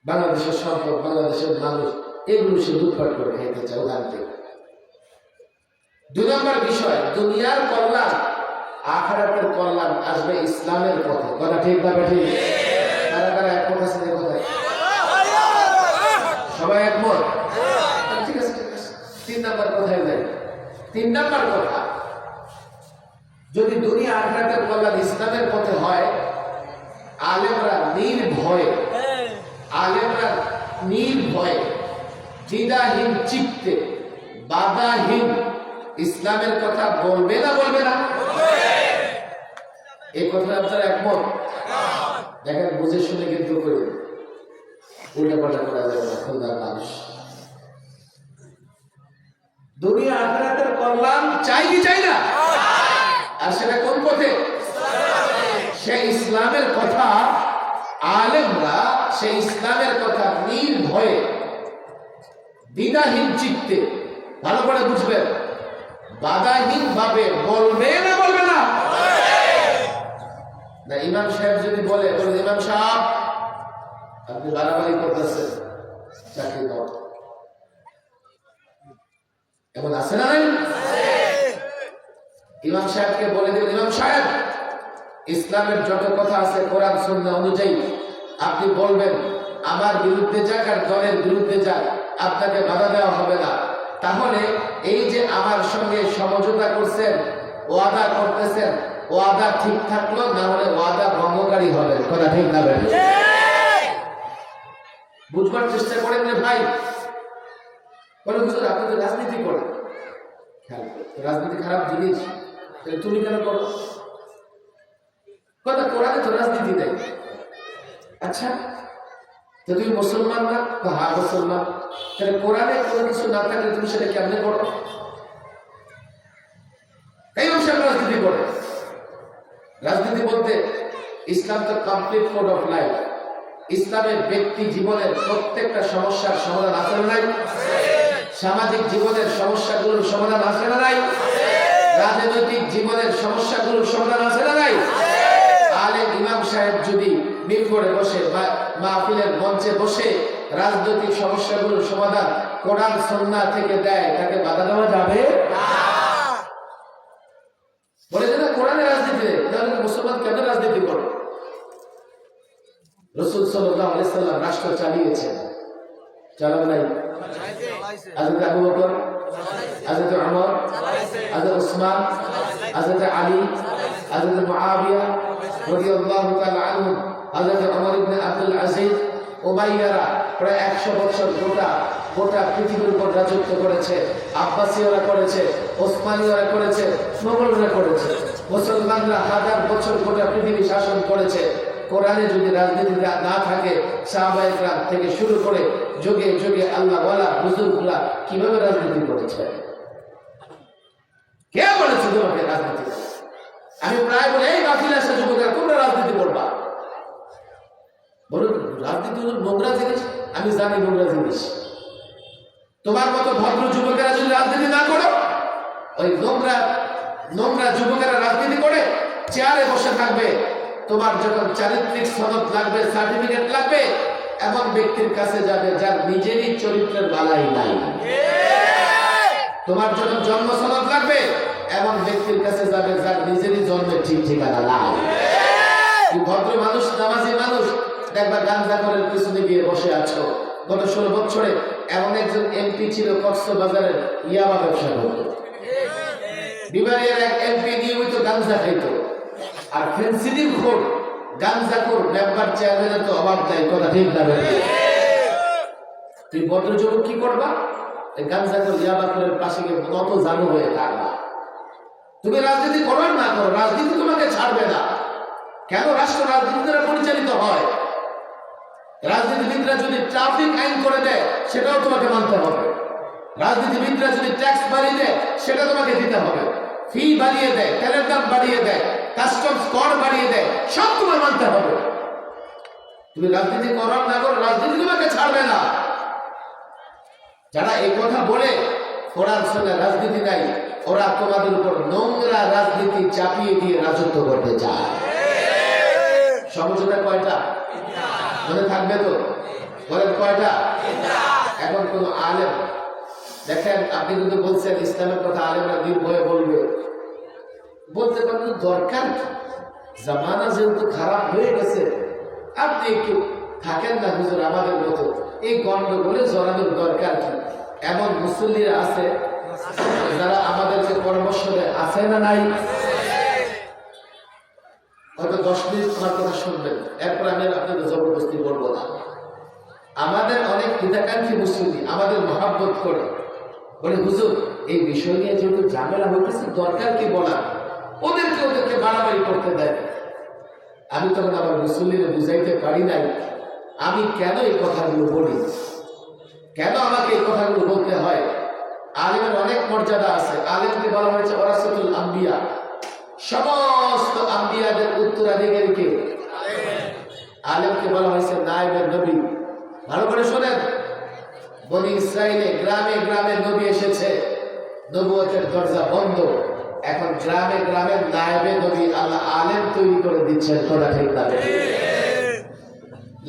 [SPEAKER 1] বাংলাদেশের সম্পদ, বাংলাদেশের মানুষ, এগুলো সে লুটপাট করে খাইতে চাও জানতে। 2 নম্বর বিষয়, দুনিয়ার কল্যাণ আখিরাতের কল্যাণ আসবে ইসলামের পথে। কথা ঠিক না ঠিক? কারা কারা একমত আছে? কোথায় সবাই একমত? ঠিক আছে ঠিক আছে। 3 নম্বর কোথায় যাই? 3 নম্বর কথা, যদি দুনিয়া আখিরাতের কল্যাণ ইসলামের পথে হয়, আলেমরা নির্ভয়ে দ্বিধাহীন চিত্তে বাধাহীন ইসলামের কথা বলবে না? বলবে না? এই কথা আপনারা একমত? দেখেন, বুঝে শুনে কিন্তু করে উল্টা পাল্টা করা যাবে না। খুলনার মানুষ দুনিয়া আখিরাতের কল্যাণ চাই কি চাই না? আর সেটা কোন পথে? সেই ইসলামের কথা আলেমরা, সেই ইসলামের কথা নির্ভয়ে দ্বিধাহীন চিত্তে ভালো করে বুঝবেন, বাধাহীন ভাবে বলবে না বলবে না? না ইমাম সাহেব যদি বলে ইমাম সাহেব আপনি বাড়াবাড়ি করতেছেন, চাকরি দাও, এমন আছে না নাই? ইমাম সাহেবকে বলে দেবেন, ইমাম সাহেব ইসলামের যত কথা আছে কোরআন সুন্নাহ অনুযায়ী আপনি বলবেন, আমার বিরুদ্ধে যাক আর দলের বিরুদ্ধে যাক আপনাকে বাধা দেওয়া হবে না। তাহলে এই যে আমার সঙ্গে সমঝোতা করছেন, ওয়াদা করতেছেন, ওয়াদা ঠিক থাকলো, না হলে ওয়াদা ভঙ্গকারী হবে। কথা ঠিক না বের? বুঝবার চেষ্টা করেন রে ভাই। বলে হুজুর আপনি তো রাজনীতি করেন, রাজনীতি খারাপ জিনিস, তুমি কেন করো? কথা কোরআনে তো রাজনীতি নেই। আচ্ছা তো তুমি মুসলমান না? হ্যাঁ মুসলমান। তাহলে কোরআনে কোনো কিছু না থাকলে তুমি সেটা কেমনে করো? এই অংশে রাজনীতি করে। রাজনীতি বলতে ইসলাম তো কমপ্লিট কোড অফ লাইফ। ইসলামের ব্যক্তি জীবনের প্রত্যেকটা সমস্যার সমাধান আছে না নাই? সামাজিক জীবনের সমস্যাগুলোর সমাধান আছে না নাই? রাজনৈতিক জীবনের সমস্যাগুলোর সমাধান আছে না নাই? আলেম ইমাম সাহেব যদি মিম্বরে বসে বা মাহফিলের মঞ্চে বসে রাজনৈতিক সমস্যাগুলোর সমাধান কোরআন সুন্নাহ থেকে দেয়, তাকে বাধা দেওয়া যাবে না। বলে যে না কোরআনে রাজনীতি নেই, তাহলে মুসলমান কেন রাজনীতি করে? রাসূল সাল্লাল্লাহু আলাইহি সাল্লাম রাষ্ট্র চালিয়েছেন, চালান নাই? হযরত আবু বকর, হযরত ওমর, হযরত উসমান, হযরত আলী, হযরত মুআবিয়া রাদিয়াল্লাহু তাআলা আনহু, হযরত ওমর ইবনে আব্দুল আজিজ, উমাইয়ারা প্রায় 100 বছর গোটা পৃথিবীর উপর রাজত্ব করেছে। আব্বাসীয়রা করেছে, ওসমানীয়রা করেছে, মোগলরা করেছে। মুসলমানরা 1000 বছর গোটা পৃথিবী শাসন করেছে। কোরআনে যদি রাজনীতি না থাকে, সাহাবায়ে কেরাম থেকে শুরু করে যুগে যুগে আল্লাহ ওয়ালা বুজুর্গরা কিভাবে রাজনীতি করেছে? কে বলেছে তোমাকে রাজনীতি? আমি প্রায় বলি এই গাফিল আসা যুবকেরা তোমরা রাজনীতি করবা। বলুন রাজনীতি হলো নোংরা জিনিস, আমি জানি নোংরা জিনিস। তোমার মতো ভদ্র যুবকেরা যদি রাজনীতি না করো, ওই নোংরা যুবকেরা রাজনীতি করে চেয়ারে বসে থাকবে। তোমার যখন চারিত্রিক সনদ লাগবে, সার্টিফিকেট লাগবে, এমন ব্যক্তির কাছে যাবে যার নিজেরই চরিত্রের বালাই নাই। তোমার যখন জন্ম সনদ লাগবে, এমন ব্যক্তির কাছে যাবে যার নিজেরই জন্মের ঠিক ঠিকানা নাই। ভদ্র মানুষ, নামাজি মানুষ, দেখবা গাঞ্জাখোরের পিছনে গিয়ে বসে আছো। গত 16 বছরে এমন একজন এমপি ছিল কক্সবাজারের, ইয়াবা ব্যবসা করত। বিবারের এক এমপি নিয়মিত গাঞ্জা খাইত। আর ফেন্সিডিল খোর, গাঞ্জাখোর মেম্বার চেয়ারম্যানের তো অভাব নাই। কথা ঠিক না? তুই ভদ্র যুবক কি করবা? গাঞ্জাখোর ইয়াবাখোরের পাশে গিয়ে নত জানু হয়ে থাকবা। তুমি রাজনীতি করো না করো, রাজনীতি তোমাকে ছাড়বে না। কেন? রাষ্ট্র রাজনীতি দ্বারা পরিচালিত হয়। রাজনীতিবিদরা যদি ট্রাফিক আইন করে দেয়, সেটাও তোমাকে মানতে হবে। রাজনীতিবিদরা যদি ট্যাক্স বাড়িয়ে দেয়, সেটা তোমাকে দিতে হবে। ফি বাড়িয়ে দেয়, তেলের দাম বাড়িয়ে দেয়, কাস্টমস কর বাড়িয়ে দেয়, সব তোমার মানতে হবে। তুমি রাজনীতি করো না করো, রাজনীতি তোমাকে ছাড়বে না। যারা এই কথা বলে কোরআন সুন্নাহ রাজনীতি নাই, ওরা তোমাদের উপর নোংরা রাজনীতি চাপিয়ে দিয়ে রাজত্ব করতে চায়। সমঝোতা কয়টা? মনে থাকবে তো? বলেন কয়টা? এখন কোন আলেম দেখেন, আপনি কিন্তু বলছেন ইসলামের কথা আলেমরা নির্ভয়ে বলবে, বলতে পারেন দরকার কি? জামানা যেহেতু খারাপ হয়ে গেছে, আপনি একটু থাকেন না হুজুর আমাদের মতো, এই গন্ডগোলে জড়ানোর দরকার কি? এমন মুসল্লিরা আছে যারা আমাদেরকে পরামর্শ দেয়, আছে না নাই? হয়তো 10 মিনিট আমার কথা শুনবেন, এরপর আমি আপনাদের জবরদস্তি বলবো না। আমাদের অনেক হিতাকাঙ্ক্ষী মুসল্লি আমাদের মহাব্বত করে, বলে হুজুর এই বিষয় নিয়ে যেহেতু ঝামেলা হইতেছে, দরকার কি বলা, ওদেরকে বাড়াবাড়ি করতে দেয়। আমি তখন আমার মুসল্লিরা বুঝাইতে পারি নাই আমি কেন এই কথাগুলো বলি, কেন আমাকে এই কথাগুলো বলতে হয়। আলেমের অনেক মর্যাদা আছে। আলেমকে বলা হয়েছে ওয়ারাসাতুল আম্বিয়া, সমস্ত আম্বিয়াদের উত্তরাধিকারী কে? আলেমকে বলা হয়েছে নায়েবে নবী। ভালো করে শোনেন, বনি ইসরাইলে গ্রামে গ্রামে নবী এসেছে, নবুয়তের দরজা বন্ধ। এখন গ্রামে গ্রামে নায়েবে নবী আল্লাহ আলেম তৈরি করে দিচ্ছেন। কথা ঠিক না?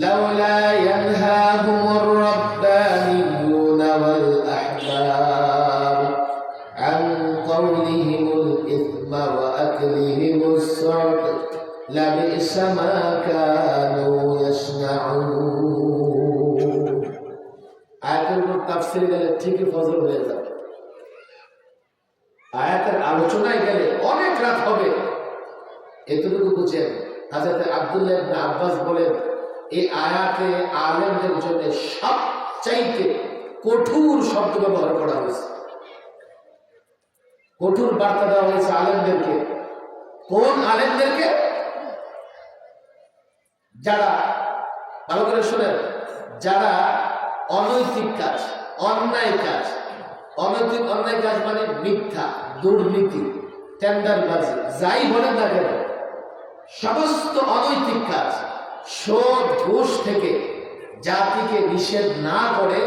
[SPEAKER 1] লাউলা ইয়ানহাহুমুর রাব্বানিয়ুনা ওয়াল আহবার আন কাওলিহিমুল ইসমা ওয়া আকলিহিমুস সাদ লাবিসা মা কানু ইয়াসনাউন। আয়াতের উপর তাফসীর গেলে ঠিকই ফজর হয়ে যাবে, আয়াতের আলোচনায় গেলে অনেক রাত হবে। এতটুকু বুঝেন, হযরত আব্দুল্লাহ ইবনে আব্বাস বলেন এই আয়াতে আলেমদের জন্য সবচাইতে কঠোর শব্দ ব্যবহার করা হয়েছে, কঠোর বার্তা দেওয়া হয়েছে আলেমদেরকে। কোন আলেমদেরকে? যারা, ভালো করে শুনেন, যারা অনৈতিক কাজ, অন্যায় কাজ, অনৈতিক অন্যায় কাজ মানে মিথ্যা, দুর্নীতি, টেন্ডারবাজি, যাই বলেন না কেন, সমস্ত অনৈতিক কাজ, সুদ ঘুষ থেকে জাতিকে নিষেধ না করে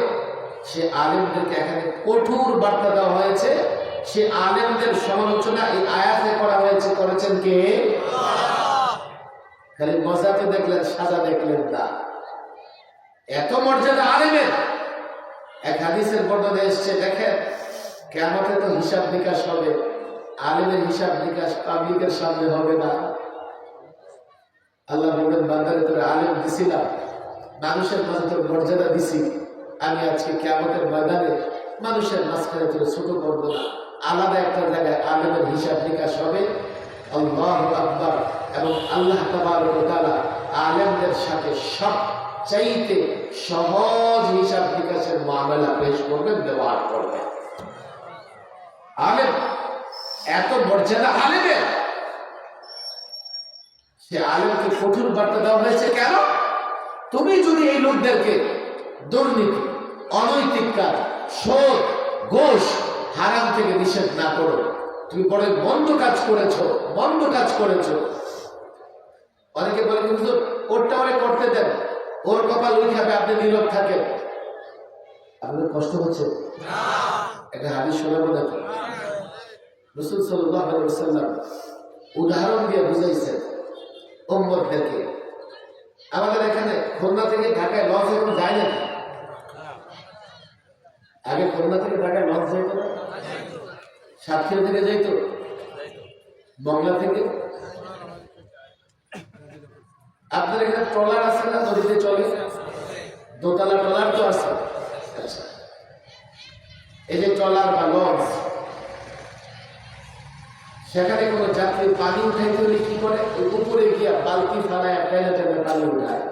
[SPEAKER 1] সে আলেমদেরকে এখানে কঠোর বার্তা দেওয়া হয়েছে। সে আলেমদের সমালোচনা এই আয়াতে করা হয়েছে। করেছেন কে? খালি মজাতে দেখলেন, সাজা দেখলেন না। এত মর্যাদা আলেমের। এক হাদিসের বর্ণনা এসছে, দেখেন কিয়ামতে তো হিসাব নিকাশ হবে, আলেমের হিসাব নিকাশ পাবলিকের সামনে হবে না। আল্লাহ বলবেন বান্দারে তোরে আলেম দিছিলাম, মানুষের মাঝে তোর মর্যাদা দিছি, আমি আজকে কিয়ামতের ময়দানে মানুষের মাঝখানে তোরে ছোট করবো না। আলাদা একটা জায়গায় আলেমের হিসাব নিকাশ হবে। আল্লাহু আকবার। এবং আল্লাহ তাবারক ওয়া তাআলা আলেমদের সাথে সবচাইতে সহজ হিসাব নিকাশের মামলা পেশ করবেন, ব্যবহার করবেন। আলেম, এত মর্যাদা আলেমের। সে আলেমকে কঠোর বার্তা দেওয়া হয়েছে। কেন? তুমি যদি এই লোকদেরকে দুর্নীতি, অনৈতিক কাজ, সুদ, ঘুষ, হারাম থেকে নিষেধ না করো, তুমি বড় মন্দ কাজ করেছো, মন্দ কাজ করেছো। অনেকে বলে কিন্তু ওরটা ওরে করতে দেন, ওর কপাল ওই খাবে, আপনি নীরব থাকেন। আপনার কষ্ট হচ্ছে? একটা হাদিস শোনাবো নাকি? রাসূল সাল্লাল্লাহু আলাইহি ওয়াসাল্লাম উদাহরণ দিয়ে বুঝাইছেন উম্মতদেরকে। আমাদের এখানে খুলনা থেকে ঢাকায় লঞ্চ এখন যায় নাকি? আগে খুলনা থেকে ঢাকায় লঞ্চ যাইত না? সাতক্ষীরা থেকে যাইতো, মংলা থেকে। আপনার এখানে ট্রলার আছে না, নদীতে চলে? দোতলা ট্রলার তো আছে। আচ্ছা, এই যে ট্রলার বা লঞ্চ, সেখানে কোনো যাত্রী পানি উঠাইতে হলে কি করে? উপরে গিয়া বালতি ফালায় টেনে টেনে পানি উঠায়।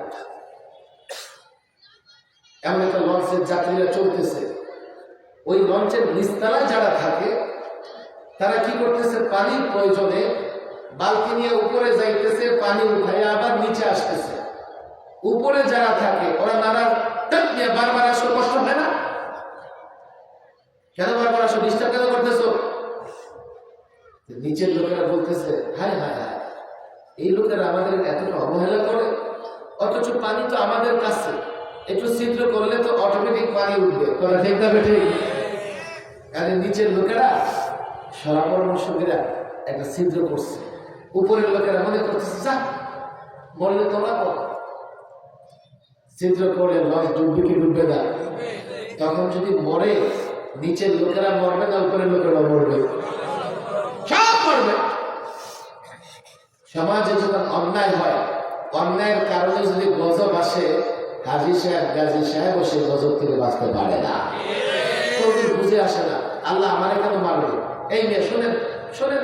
[SPEAKER 1] এমন একটা লঞ্চের যাত্রীরা চলতেছে, ওই লঞ্চের নিচতলায় যারা থাকে তারা কি করতেছে? পানির প্রয়োজনে বালতি নিয়ে উপরে যাইতেছে, পানি উঠাইয়া আবার নিচে আসতেছে। উপরে যারা থাকে ওরা নানা নিয়ে বারবার আসো, কষ্ট হয় না? কেন বারবার আসো, ডিস্টার্ব কেন করতেছো? নিচের লোকেরা বলতেছে, হায় হায় হায়, এই লোকেরা আমাদের এতটা অবহেলা করে, অথচ পানি তো আমাদের কাছে, একটু ছিদ্র করলে তো অটোমেটিক পানি উঠবে। কথা ঠিক না বেঠে? নিচের লোকেরা সরা পরামর্শকেরা একটা ছিদ্র করছে, উপরের লোকেরা মনে করতেছে যা মরলে তোমরা কর। ছিদ্র করে লঞ্চ ডুববে কি ডুববে না? তখন যদি মরে, নিচের লোকেরা মরবে না উপরের লোকেরা মরবে? সব মরবে। সমাজে যখন অন্যায় হয়, অন্যায়ের কারণে যদি গজব আসে, হাজী সাহেব, গাজী সাহেব সে গজব থেকে বাঁচতে পারে না। বুঝে আসে না, আল্লাহ আমারে কেন মারবে? এই মেয়ে শোনেন, শোনেন,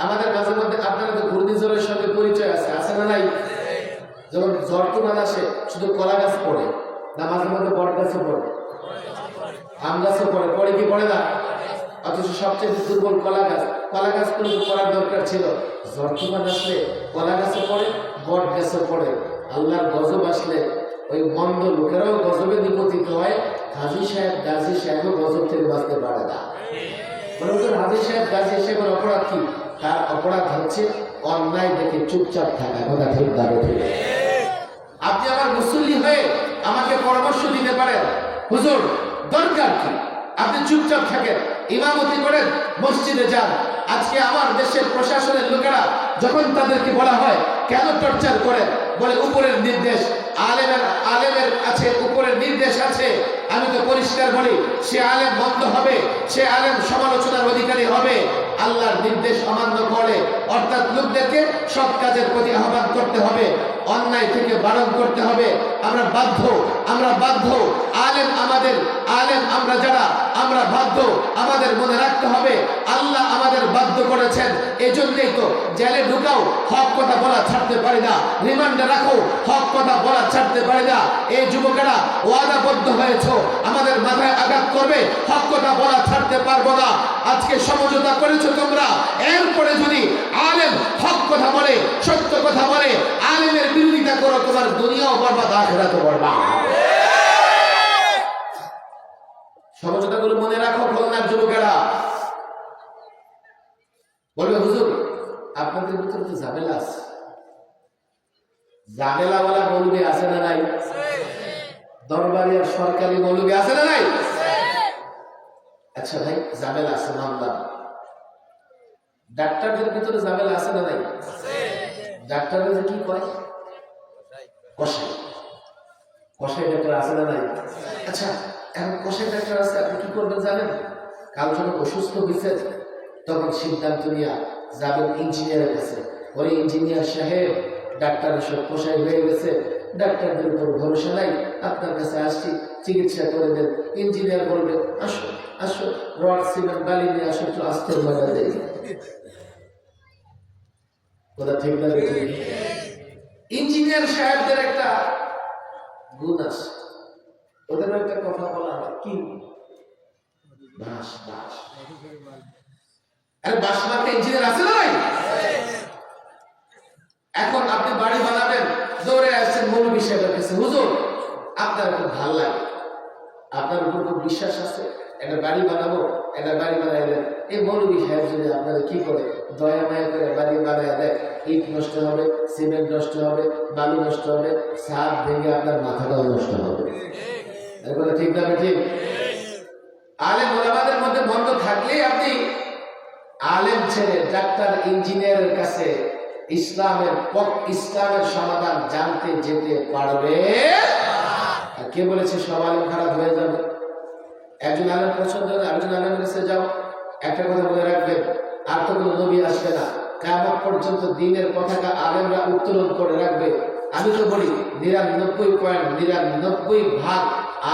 [SPEAKER 1] আমাদের মাঝে মধ্যে আপনারা তো ঘূর্ণিঝড়ের সঙ্গে পরিচয় আছে, আছে না নাই? যখন ঝড় তুফান আসে শুধু কলা গাছ পড়ে না, মাঝে মধ্যে বট গাছও পড়ে, আম গাছও পড়ে, পড়ে কি পড়ে না? অথচ সবচেয়ে দুর্বল কলা গাছ। কলা গাছ কোনো করার দরকার ছিল? ঝড় তুফান আসলে কলা গাছও পড়ে, বট গাছও পড়ে। আল্লাহর গজব আসলে ওই মন্দ লোকেরাও গজবে নিপতিত হয়, হাজী সাহেব, গাজী সাহেবও গজব থেকে বাঁচতে পারে না। হাজী সাহেব, গাজী সাহেবের অপরাধ কি? তার অপরাধ হচ্ছে অন্যায় দেখে চুপচাপ থাকা। কথা ঠিক দাঁড়ো ঠিক? আপনি আমার মুসল্লি হয়ে আমাকে পরামর্শ দিতে পারেন, হুজুর দরকার কি, আপনি চুপচাপ থাকেন, ইমামতি করেন, মসজিদে যান। আজকে আমার দেশের প্রশাসনের লোকেরা যখন তাদেরকে বলা হয় কেন টর্চার করেন, বলে উপরের নির্দেশ, আলেমের আছে উপরের নির্দেশ আছে। আমি তো পরিষ্কার বলি, সে আলেম বন্ধ হবে, সে আলেম সমালোচনার অধিকারী হবে আল্লাহর নির্দেশ অমান্য করে। অর্থাৎ লোকদেরকে সৎ কাজের প্রতি আহ্বান করতে হবে, অন্যায় থেকে বারণ করতে হবে। আমরা বাধ্য আলেম আমরা যারা আমরা বাধ্য, আমাদের মনে রাখতে হবে আল্লাহ আমাদের বাধ্য করেছেন। এজন্যই তো জেলে ঢুকাও, হক কথা বলা ছাড়তে পারি না, রিমান্ডে রাখো, হক কথা বলা ছাড়তে পারি না। এই যুবকেরা ওয়াদাবদ্ধ হয়েছে, আমাদের মাথায় আঘাত করবে, হক কথা বলা ছাড়তে পারবো না। আজকে সমঝোতা করেছো তোমরা, এরপরে যদি আলেম হক কথা বলে, সত্য কথা বলে, আলেমের বিরোধিতা করো, তোমার দুনিয়াও বরবাদ, আখিরাতও বরবাদ। সমঝোতাগুলো মনে রাখো। খুলনার যুবকেরা বলবে, হুজুর আপনাদের ভিতরে তো ঝামেলা আছে, ঝামেলাওয়ালা মৌলবী আছে না নাই? দরবারি আর সরকারি মৌলবী আছে না নাই? আচ্ছা ভাই, ঝামেলা আছে মানলাম। ডাক্তারদের ভিতরে ঝামেলা আছে না নাই? ডাক্তাররা যে কি কয়, কষাই ডাক্তার আছে না নাই? আচ্ছা, এখন কষাই ডাক্তার আছে, আপনি কি করবেন জানেন? কাল যখন অসুস্থ হয়েছে তখন সিদ্ধান্ত নিয়ে যাবেন ইঞ্জিনিয়ারের কাছে। ওই ইঞ্জিনিয়ার সাহেব ডাক্তার সব কষাই হয়ে গেছে, ডাক্তারদের উপর ভরসা নাই, আপনার কাছে আসছি, চিকিৎসা করে দেন। ইঞ্জিনিয়ার বলবে, আসো আসো, রড সিমেন্ট বালি নিয়ে আসো, একটু আস্তে লাগা দেয়। ওরা ঠিক না? ইঞ্জিনিয়ার সাহেবদের একটা গুণ আছে, ওদের একটা কথা বলা হয় কি, বাস বাস। আরে বাস মার্কে ইঞ্জিনিয়ার আছে না ভাই? এখন আপনি বাড়ি বানাবেন, দৌড়ে আসছেন মৌলবী সাহেবের কাছে, হুজুর আপনার খুব ভালো লাগে, আপনার উপর খুব বিশ্বাস আছে, একটা বাড়ি বানাবো, একটা বাড়ি বানাই দেন। এই মৌলবী সাহেব যদি আপনারা কি করে, দয়া মায়া করে বাড়ি বানায় দেয়, ইট নষ্ট হবে, সিমেন্ট নষ্ট হবে, বালু নষ্ট হবে, ছাদ ভেঙে আপনার মাথাটাও নষ্ট হবে। এরপরে ঠিক না ঠিক? আলেম ওলামাদের মধ্যে বন্ধ থাকলেই আপনি আলেম ছেড়ে ডাক্তার ইঞ্জিনিয়ারের কাছে ইসলামের সমাধান জানতে যেতে পারবে। আর কে বলেছে সব আলেম খারাপ হয়ে যাবে? একজন আলেম পছন্দ হলে আরেকজন আলেমের কাছে যাও। একটা কথা মনে রাখবেন, আর তো কোনো নবী আসবে না, কিয়ামত পর্যন্ত দ্বীনের পতাকা আলেমরা উত্তোলন করে রাখবে। আমি তো বলি 99.99%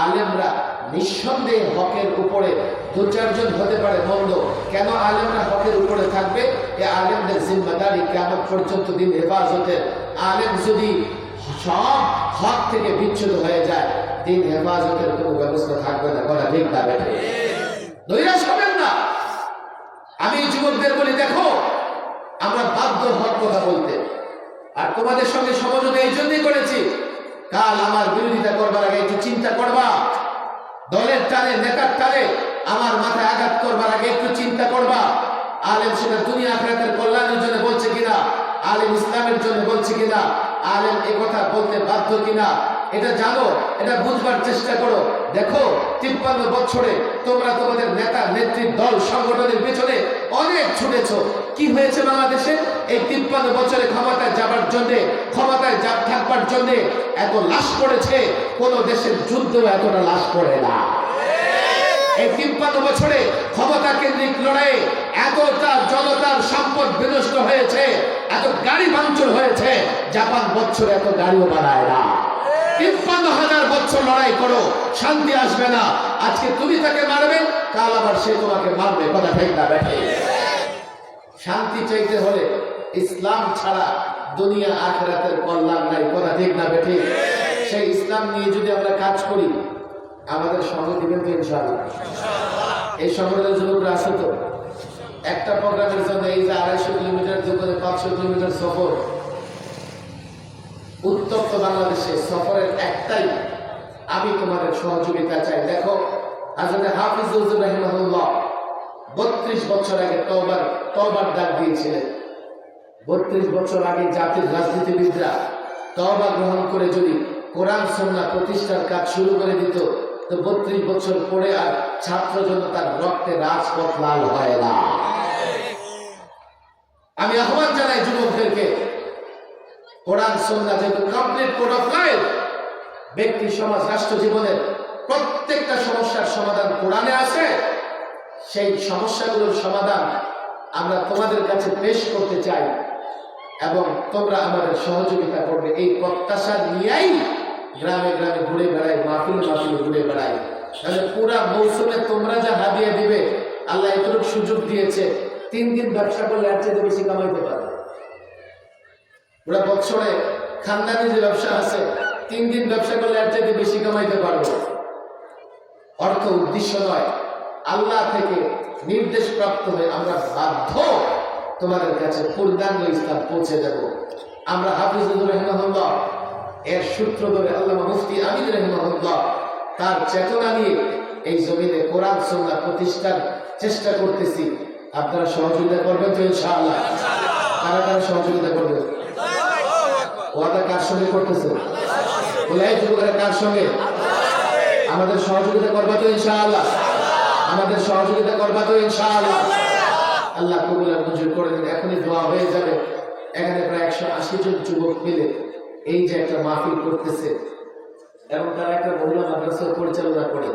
[SPEAKER 1] আলেমরা নিঃসন্দেহে হকের উপরে, দু চারজন হতে পারে মন্দ, কেন আলেমরা হকের উপরে থাকবে? এ আলেমদের জিম্মাদারি কিয়ামত পর্যন্ত দিন হেফাজতের। আলেম যদি সব হক থেকে বিচ্ছুত হয়ে যায়, দিন হেফাজতের কোনো ব্যবস্থা থাকবে না। কথা ঠিক না? বেঠে নৈরাশ হবেন না। আমি যুবকদের বলি, দেখো আমরা বাধ্য হক কথা বলতে, আর তোমাদের সঙ্গে সমঝোতা এই জন্যই করেছি, কাল আমার বিরোধিতা করবার আগে একটু চিন্তা করবা, দলের টানে নেতার টানে আমার মাথায় আঘাত করবার আগে একটু চিন্তা করবা, আলেম সেটা দুনিয়া আখিরাতের কল্যাণের জন্য বলছে কিনা, আলেম ইসলামের জন্য বলছে কিনা, আলেম এ কথা বলতে বাধ্য কিনা, এটা জানো, এটা বুঝবার চেষ্টা করো। দেখো 53 বছরে তোমরা তোমাদের নেতা নেত্রী দল সংগঠনের পেছনে অনেক ছুটেছো, কি হয়েছে বাংলাদেশে? এই 53 বছরে ক্ষমতায় যাবার জন্য, ক্ষমতায় থাকবার জন্য এত লাশ পড়েছে, কোন দেশের যুদ্ধ এতটা লাশ পড়ে না। এই 53 বছরে ক্ষমতা কেন্দ্রিক লড়াইয়ে এতটা জনতার সম্পদ বিনষ্ট হয়েছে, এত গাড়ি ভাঙচুর হয়েছে, জাপান বছরে এত গাড়িও বানায় না। 53,000 বছর লড়াই করো, শান্তি আসবে না। আজকে তুমি তাকে মারবে, কাল আবার সে তোমাকে মারবে। কথা ঠিক না? বেঠে শান্তি চাইতে হলে ইসলাম ছাড়া দুনিয়া আখিরাতের কল্যাণ নাই। কথা ঠিক না? বেঠে সেই ইসলাম নিয়ে যদি আমরা কাজ করি, আমাদের সঙ্গে দিবেন তো ইনশাআল্লাহ? এই সংগঠনের যুবকরা আছে তো? একটা প্রোগ্রামের জন্য এই যে 250 কিলোমিটার জীবনে 500 কিলোমিটার সফর, উত্তপ্ত বাংলাদেশে সফরের একটাই, আমি তোমাদের সহযোগিতা চাই। দেখো হযরত হাফিজ হুজুর রাহিমাহুল্লাহ 32 বছর আগে তওবার ডাক দিয়েছিলেন। 32 বছর আগে জাতির রাজনীতিবিদরা তওবা গ্রহণ করে যদি কোরআন সুন্নাহ প্রতিষ্ঠার কাজ শুরু করে দিত, তো 32 বছর পরে আর ছাত্র জন্য তার রক্তে রাজপথ লাল হয় না। আমি আহ্বান জানাই যুবকদেরকে, কোরআন সুন্নাহ যেহেতু কমপ্লিট কোড অফ লাইফ, ব্যক্তি সমাজ রাষ্ট্র জীবনের প্রত্যেকটা সমস্যার সমাধান কোরআনে আছে। সেই সমস্যাগুলোর সমাধান আমরা তোমাদের কাছে পেশ করতে চাই এবং তোমরা আমাদের সহযোগিতা করবে এই প্রত্যাশা নিয়েই গ্রামে গ্রামে ঘুরে বেড়াই, মাহফিল মাহফিলে ঘুরে বেড়াই। তাহলে পুরা মৌসুমে তোমরা যা হাদিয়া দিবে, আল্লাহ এতটুকু সুযোগ দিয়েছে, 3 দিন ব্যবসা করলে এর চেয়ে বেশি কামাইতে পারবে। পুরা বছরে খানদানি যে ব্যবসা আছে, 3 দিন ব্যবসা করলে এর চেয়ে বেশি কামাইতে পারবো। অর্থ উদ্দেশ্য নয়, আল্লাহ থেকে নির্দেশ প্রাপ্ত হয়ে আমরা বাধ্য তোমাদের কাছে পূর্ণাঙ্গ ইসলাম পৌঁছে দেব। আমরা হাফিজুর রাহিমাহুল্লাহ এর সূত্র ধরে আল্লামা মুফতি আমিন রাহিমাহুল্লাহ তার চেতনা নিয়ে এই জমিনে কোরআন সুন্নাহ প্রতিষ্ঠার চেষ্টা করতেছি। আপনারা সহযোগিতা করবেন তো ইনশাআল্লাহ? কারা কারা সহযোগিতা করবেন? ওয়াদা কার সঙ্গে করতেছে? বলে এই যুবকেরা কার সঙ্গে? আমাদের সহযোগিতা করবা তো ইনশাআল্লাহ? আমাদের সহযোগিতা করবা তো ইনশাআল্লাহ? আল্লাহ কবুল আর মঞ্জুর করে দিন। এখনই দোয়া হয়ে যাবে। এখানে প্রায় 180 জন যুবক মিলে এই যে একটা মাহফিল করতেছে এবং তারা একটা মহিলা মাদ্রাসা পরিচালনা করে।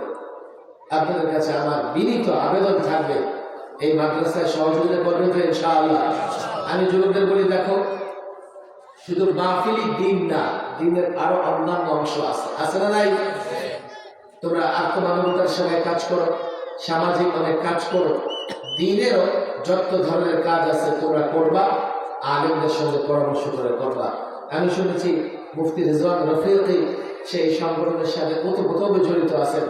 [SPEAKER 1] আপনাদের কাছে আমার বিনীত আবেদন থাকবে, এই মাদ্রাসায় সহযোগিতা করবেন তো ইনশাআল্লাহ? আমি যুবকদের বলি, দেখো, শুধু মাহফিলই দিন না, দিনের আরো অন্যান্য অংশ আছে, আছে না নাই? তোমরা আত্মমানবতার সেবায় কাজ করো, সামাজিক অনেক কাজ করো, দিনেরও যত ধরনের কাজ আছে তোমরা করবা, আলেমদের সঙ্গে পরামর্শ করে করবা। আমি শুনেছি মুফতি রিজওয়ান রফিকি সেই সংগঠনের সাথে ওতপ্রোতভাবে জড়িত আছেন।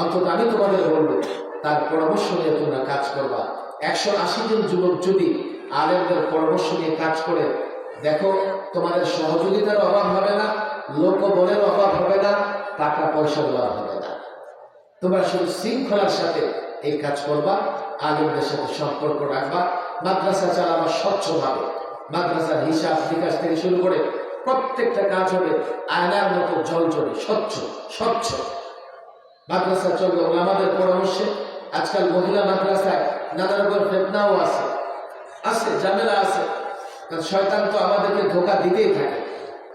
[SPEAKER 1] অন্তত আমি তোমাদের বলবো, তার পরামর্শ নিয়ে তোমরা কাজ করবা। 180 জন যুবক যদি আলেমদের পরামর্শ নিয়ে কাজ করে, দেখো তোমাদের সহযোগিতার অভাব হবে না, লোকবলের অভাব হবে না, টাকা পয়সার অভাব হবে না। তোমরা শুধু শৃঙ্খলার সাথে এই কাজ করবা, আলেমদের সাথে সম্পর্ক রাখবা, মাদ্রাসা চালাবা স্বচ্ছভাবে। মাদ্রাসার হিসাব বিকাশ থেকে শুরু করে প্রত্যেকটা কাজ হবে আয়নার মতো জলজলে স্বচ্ছ স্বচ্ছ। মাদ্রাসা চলবে আমাদের পরামর্শে। আজকাল মহিলা মাদ্রাসায় নানা রকমের ফিতনাও আছে, ঝামেলা আছে। কারণ শয়তান তো আমাদেরকে ধোঁকা দিতেই থাকে।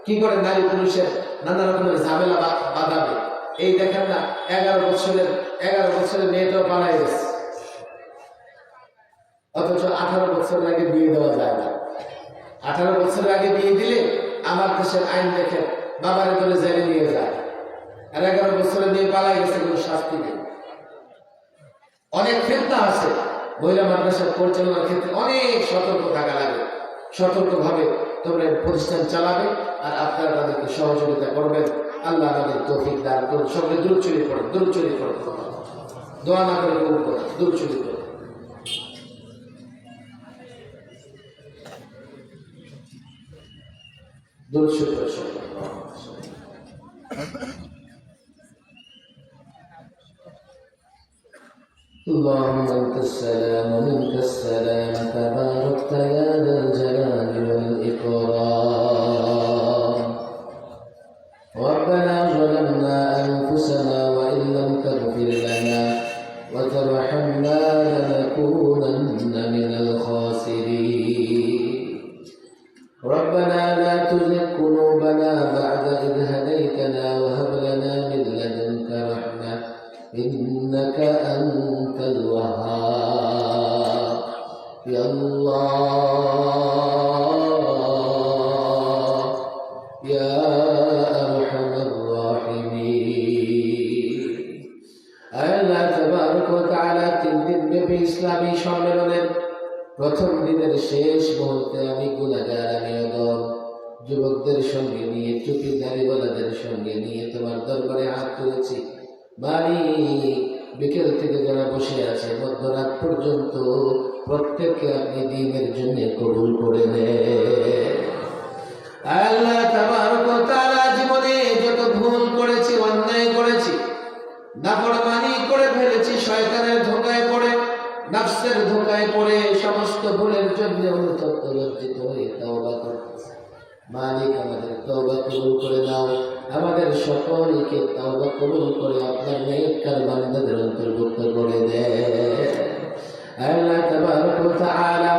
[SPEAKER 1] কি করে নারী পুরুষের নানা রকমের ঝামেলা বাঁধাবে। এই দেখেন না, 11 বছরের মেয়েটাও পালাই গেছে, অথচ 18 বছর আগে বিয়ে দেওয়া যায় না। 18 বছর আগে বিয়ে দিলে আমার দেশের আইন দেখেন বাবারে ধরে জেলে নিয়ে যায়, আর 11 বছরের মেয়ে পালাই গেছে, কোনো শাস্তি নেই। অনেক ফিতনা আছে। মহিলা মাদ্রাসার পরিচালনার ক্ষেত্রে অনেক সতর্ক থাকা লাগে। সতর্কভাবে তোমরা প্রতিষ্ঠান চালাবে আর আপনারা তাদেরকে সহযোগিতা করবেন। আল্লাহ আমাদের তৌফিক দান করুন। সঙ্গে দূর চুরি পড়ে, দোয়া না করে কবুল করে, দূর চুরি করে। اللهم انت السلام ومنك السلام تباركت يا ذا الجلال والاكرام. ربنا ظلمنا انفسنا وان لم تغفر لنا وترحمنا لنكونن من الخاسرين. ربنا لا تزغ قلوبنا بعد إذ هديتنا وهب لنا من لدنك رحمة إنك أنت الوهاب. يا الله يا أرحم الراحمين. আল্লাহ তাবারক ওয়া তাআলা 3 দিন ব্যাপী ইসলামী সম্মেলনের প্রথম দিনের শেষ মুহূর্তে আমি গুনাহগার, আমি অদম যুবকদের সঙ্গে নিয়ে, টুপি দাড়িওয়ালাদের সঙ্গে নিয়ে তোমার দরবারে হাত তুলেছি। বাড়ি বিকেল থেকে যারা বসে আছে মধ্যরাত পর্যন্ত প্রত্যেককে আপনি দ্বীনের জন্য কবুল করে নেন। আল্লাহ তাবারক ওয়া তাআলা জীবনে যত ভুল করেছি, অন্যায় করেছি, নাফরমানি করে ফেলেছি, শয়তানের ধোঁকায় পড়ে, নফসের ধোঁকায় পড়ে, সমস্ত ভুলের জন্য অনুতপ্ত লজ্জিত হয়ে তাওবা করতেছি। মালিক আমাদের তওবা কবুল করে নাও, আমাদের সকলকে তওবা কবুল করে আপনার নেককার বান্দাদের অন্তর্ভুক্ত করে দেন। আল্লাহ তাবারক ওয়া তাআলা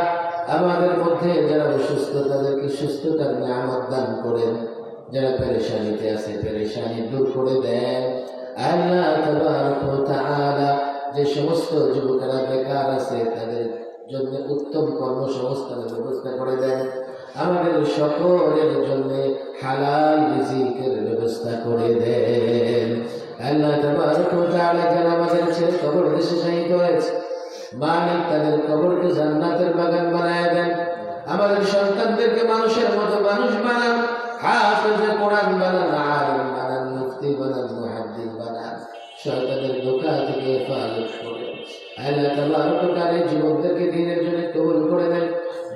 [SPEAKER 1] আমাদের মধ্যে যারা অসুস্থ তাদেরকে সুস্থতার নিয়ামত দান করেন, যারা পেরেশানিতে আছে পেরেশানি দূর করে দেন। আল্লাহ তাবারক ওয়া তাআলা যে সমস্ত যুবকেরা বেকার আছে তাদের জন্য উত্তম কর্মসংস্থানের ব্যবস্থা করে দেন, আমাদের সকলের জন্য হালাল রিজিকের ব্যবস্থা করে দেন। আল্লাহ তাবারক ওয়া তাআলা যারা আমাদের ছেড়ে কবর দেশে শায়িত হয়েছে, মালিক তাদের কবরকে জান্নাতের বাগান বানায় দেন। আমাদের সন্তানদেরকে মানুষের মতো মানুষ বানান, হাফেজে কোরআন বানান, আলিম বানান, মুফতি বানান, মুহাদ্দিস বানান, শয়তানের ধোঁকা থেকে হেফাজত করে। আল্লাহ তাবারক ওয়া তাআলা যুবকদেরকে দ্বীনের জন্য কবুল করে দেন,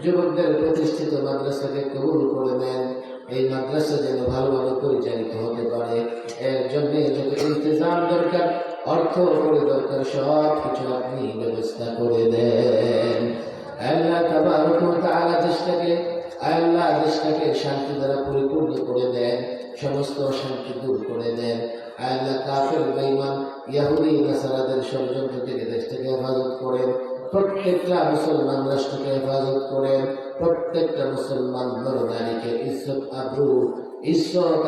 [SPEAKER 1] যুবকদের প্রতিষ্ঠিত মাদ্রাসাকে কবুল করে দেন। এই মাদ্রাসা যেন ভালোভাবে পরিচালিত হতে পারে, এর জন্য যত ইন্তজাম দরকার, অর্থ করে দরকার, সব কিছু আপনি ব্যবস্থা করে দেন। আল্লাহ তাবারক ওয়া তাআলা দেশটাকে শান্তি দ্বারা পরিপূর্ণ করে দেন, সমস্ত অশান্তি দূর করে দেন। আল্লাহ কাফের বেঈমান ইহুদি নাসারাদের ষড়যন্ত্র থেকে দেশটাকে হেফাজত করেন, প্রত্যেকটা মুসলমান রাষ্ট্রকে হেফাজত করেন, প্রত্যেকটা মুসলমান নরনারীকে ইজ্জত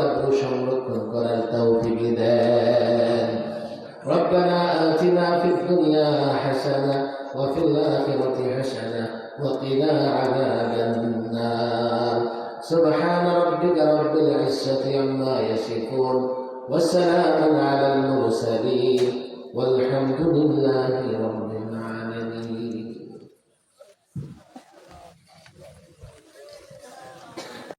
[SPEAKER 1] আবরু সংরক্ষণ করার তৌফিক দেন। ربنا آتنا في الدنيا حسنة وفي الآخرة حسنة وقنا عذاب النار. سبحان ربك رب العزة عما يصفون وسلام على المرسلين والحمد لله رب العالمين.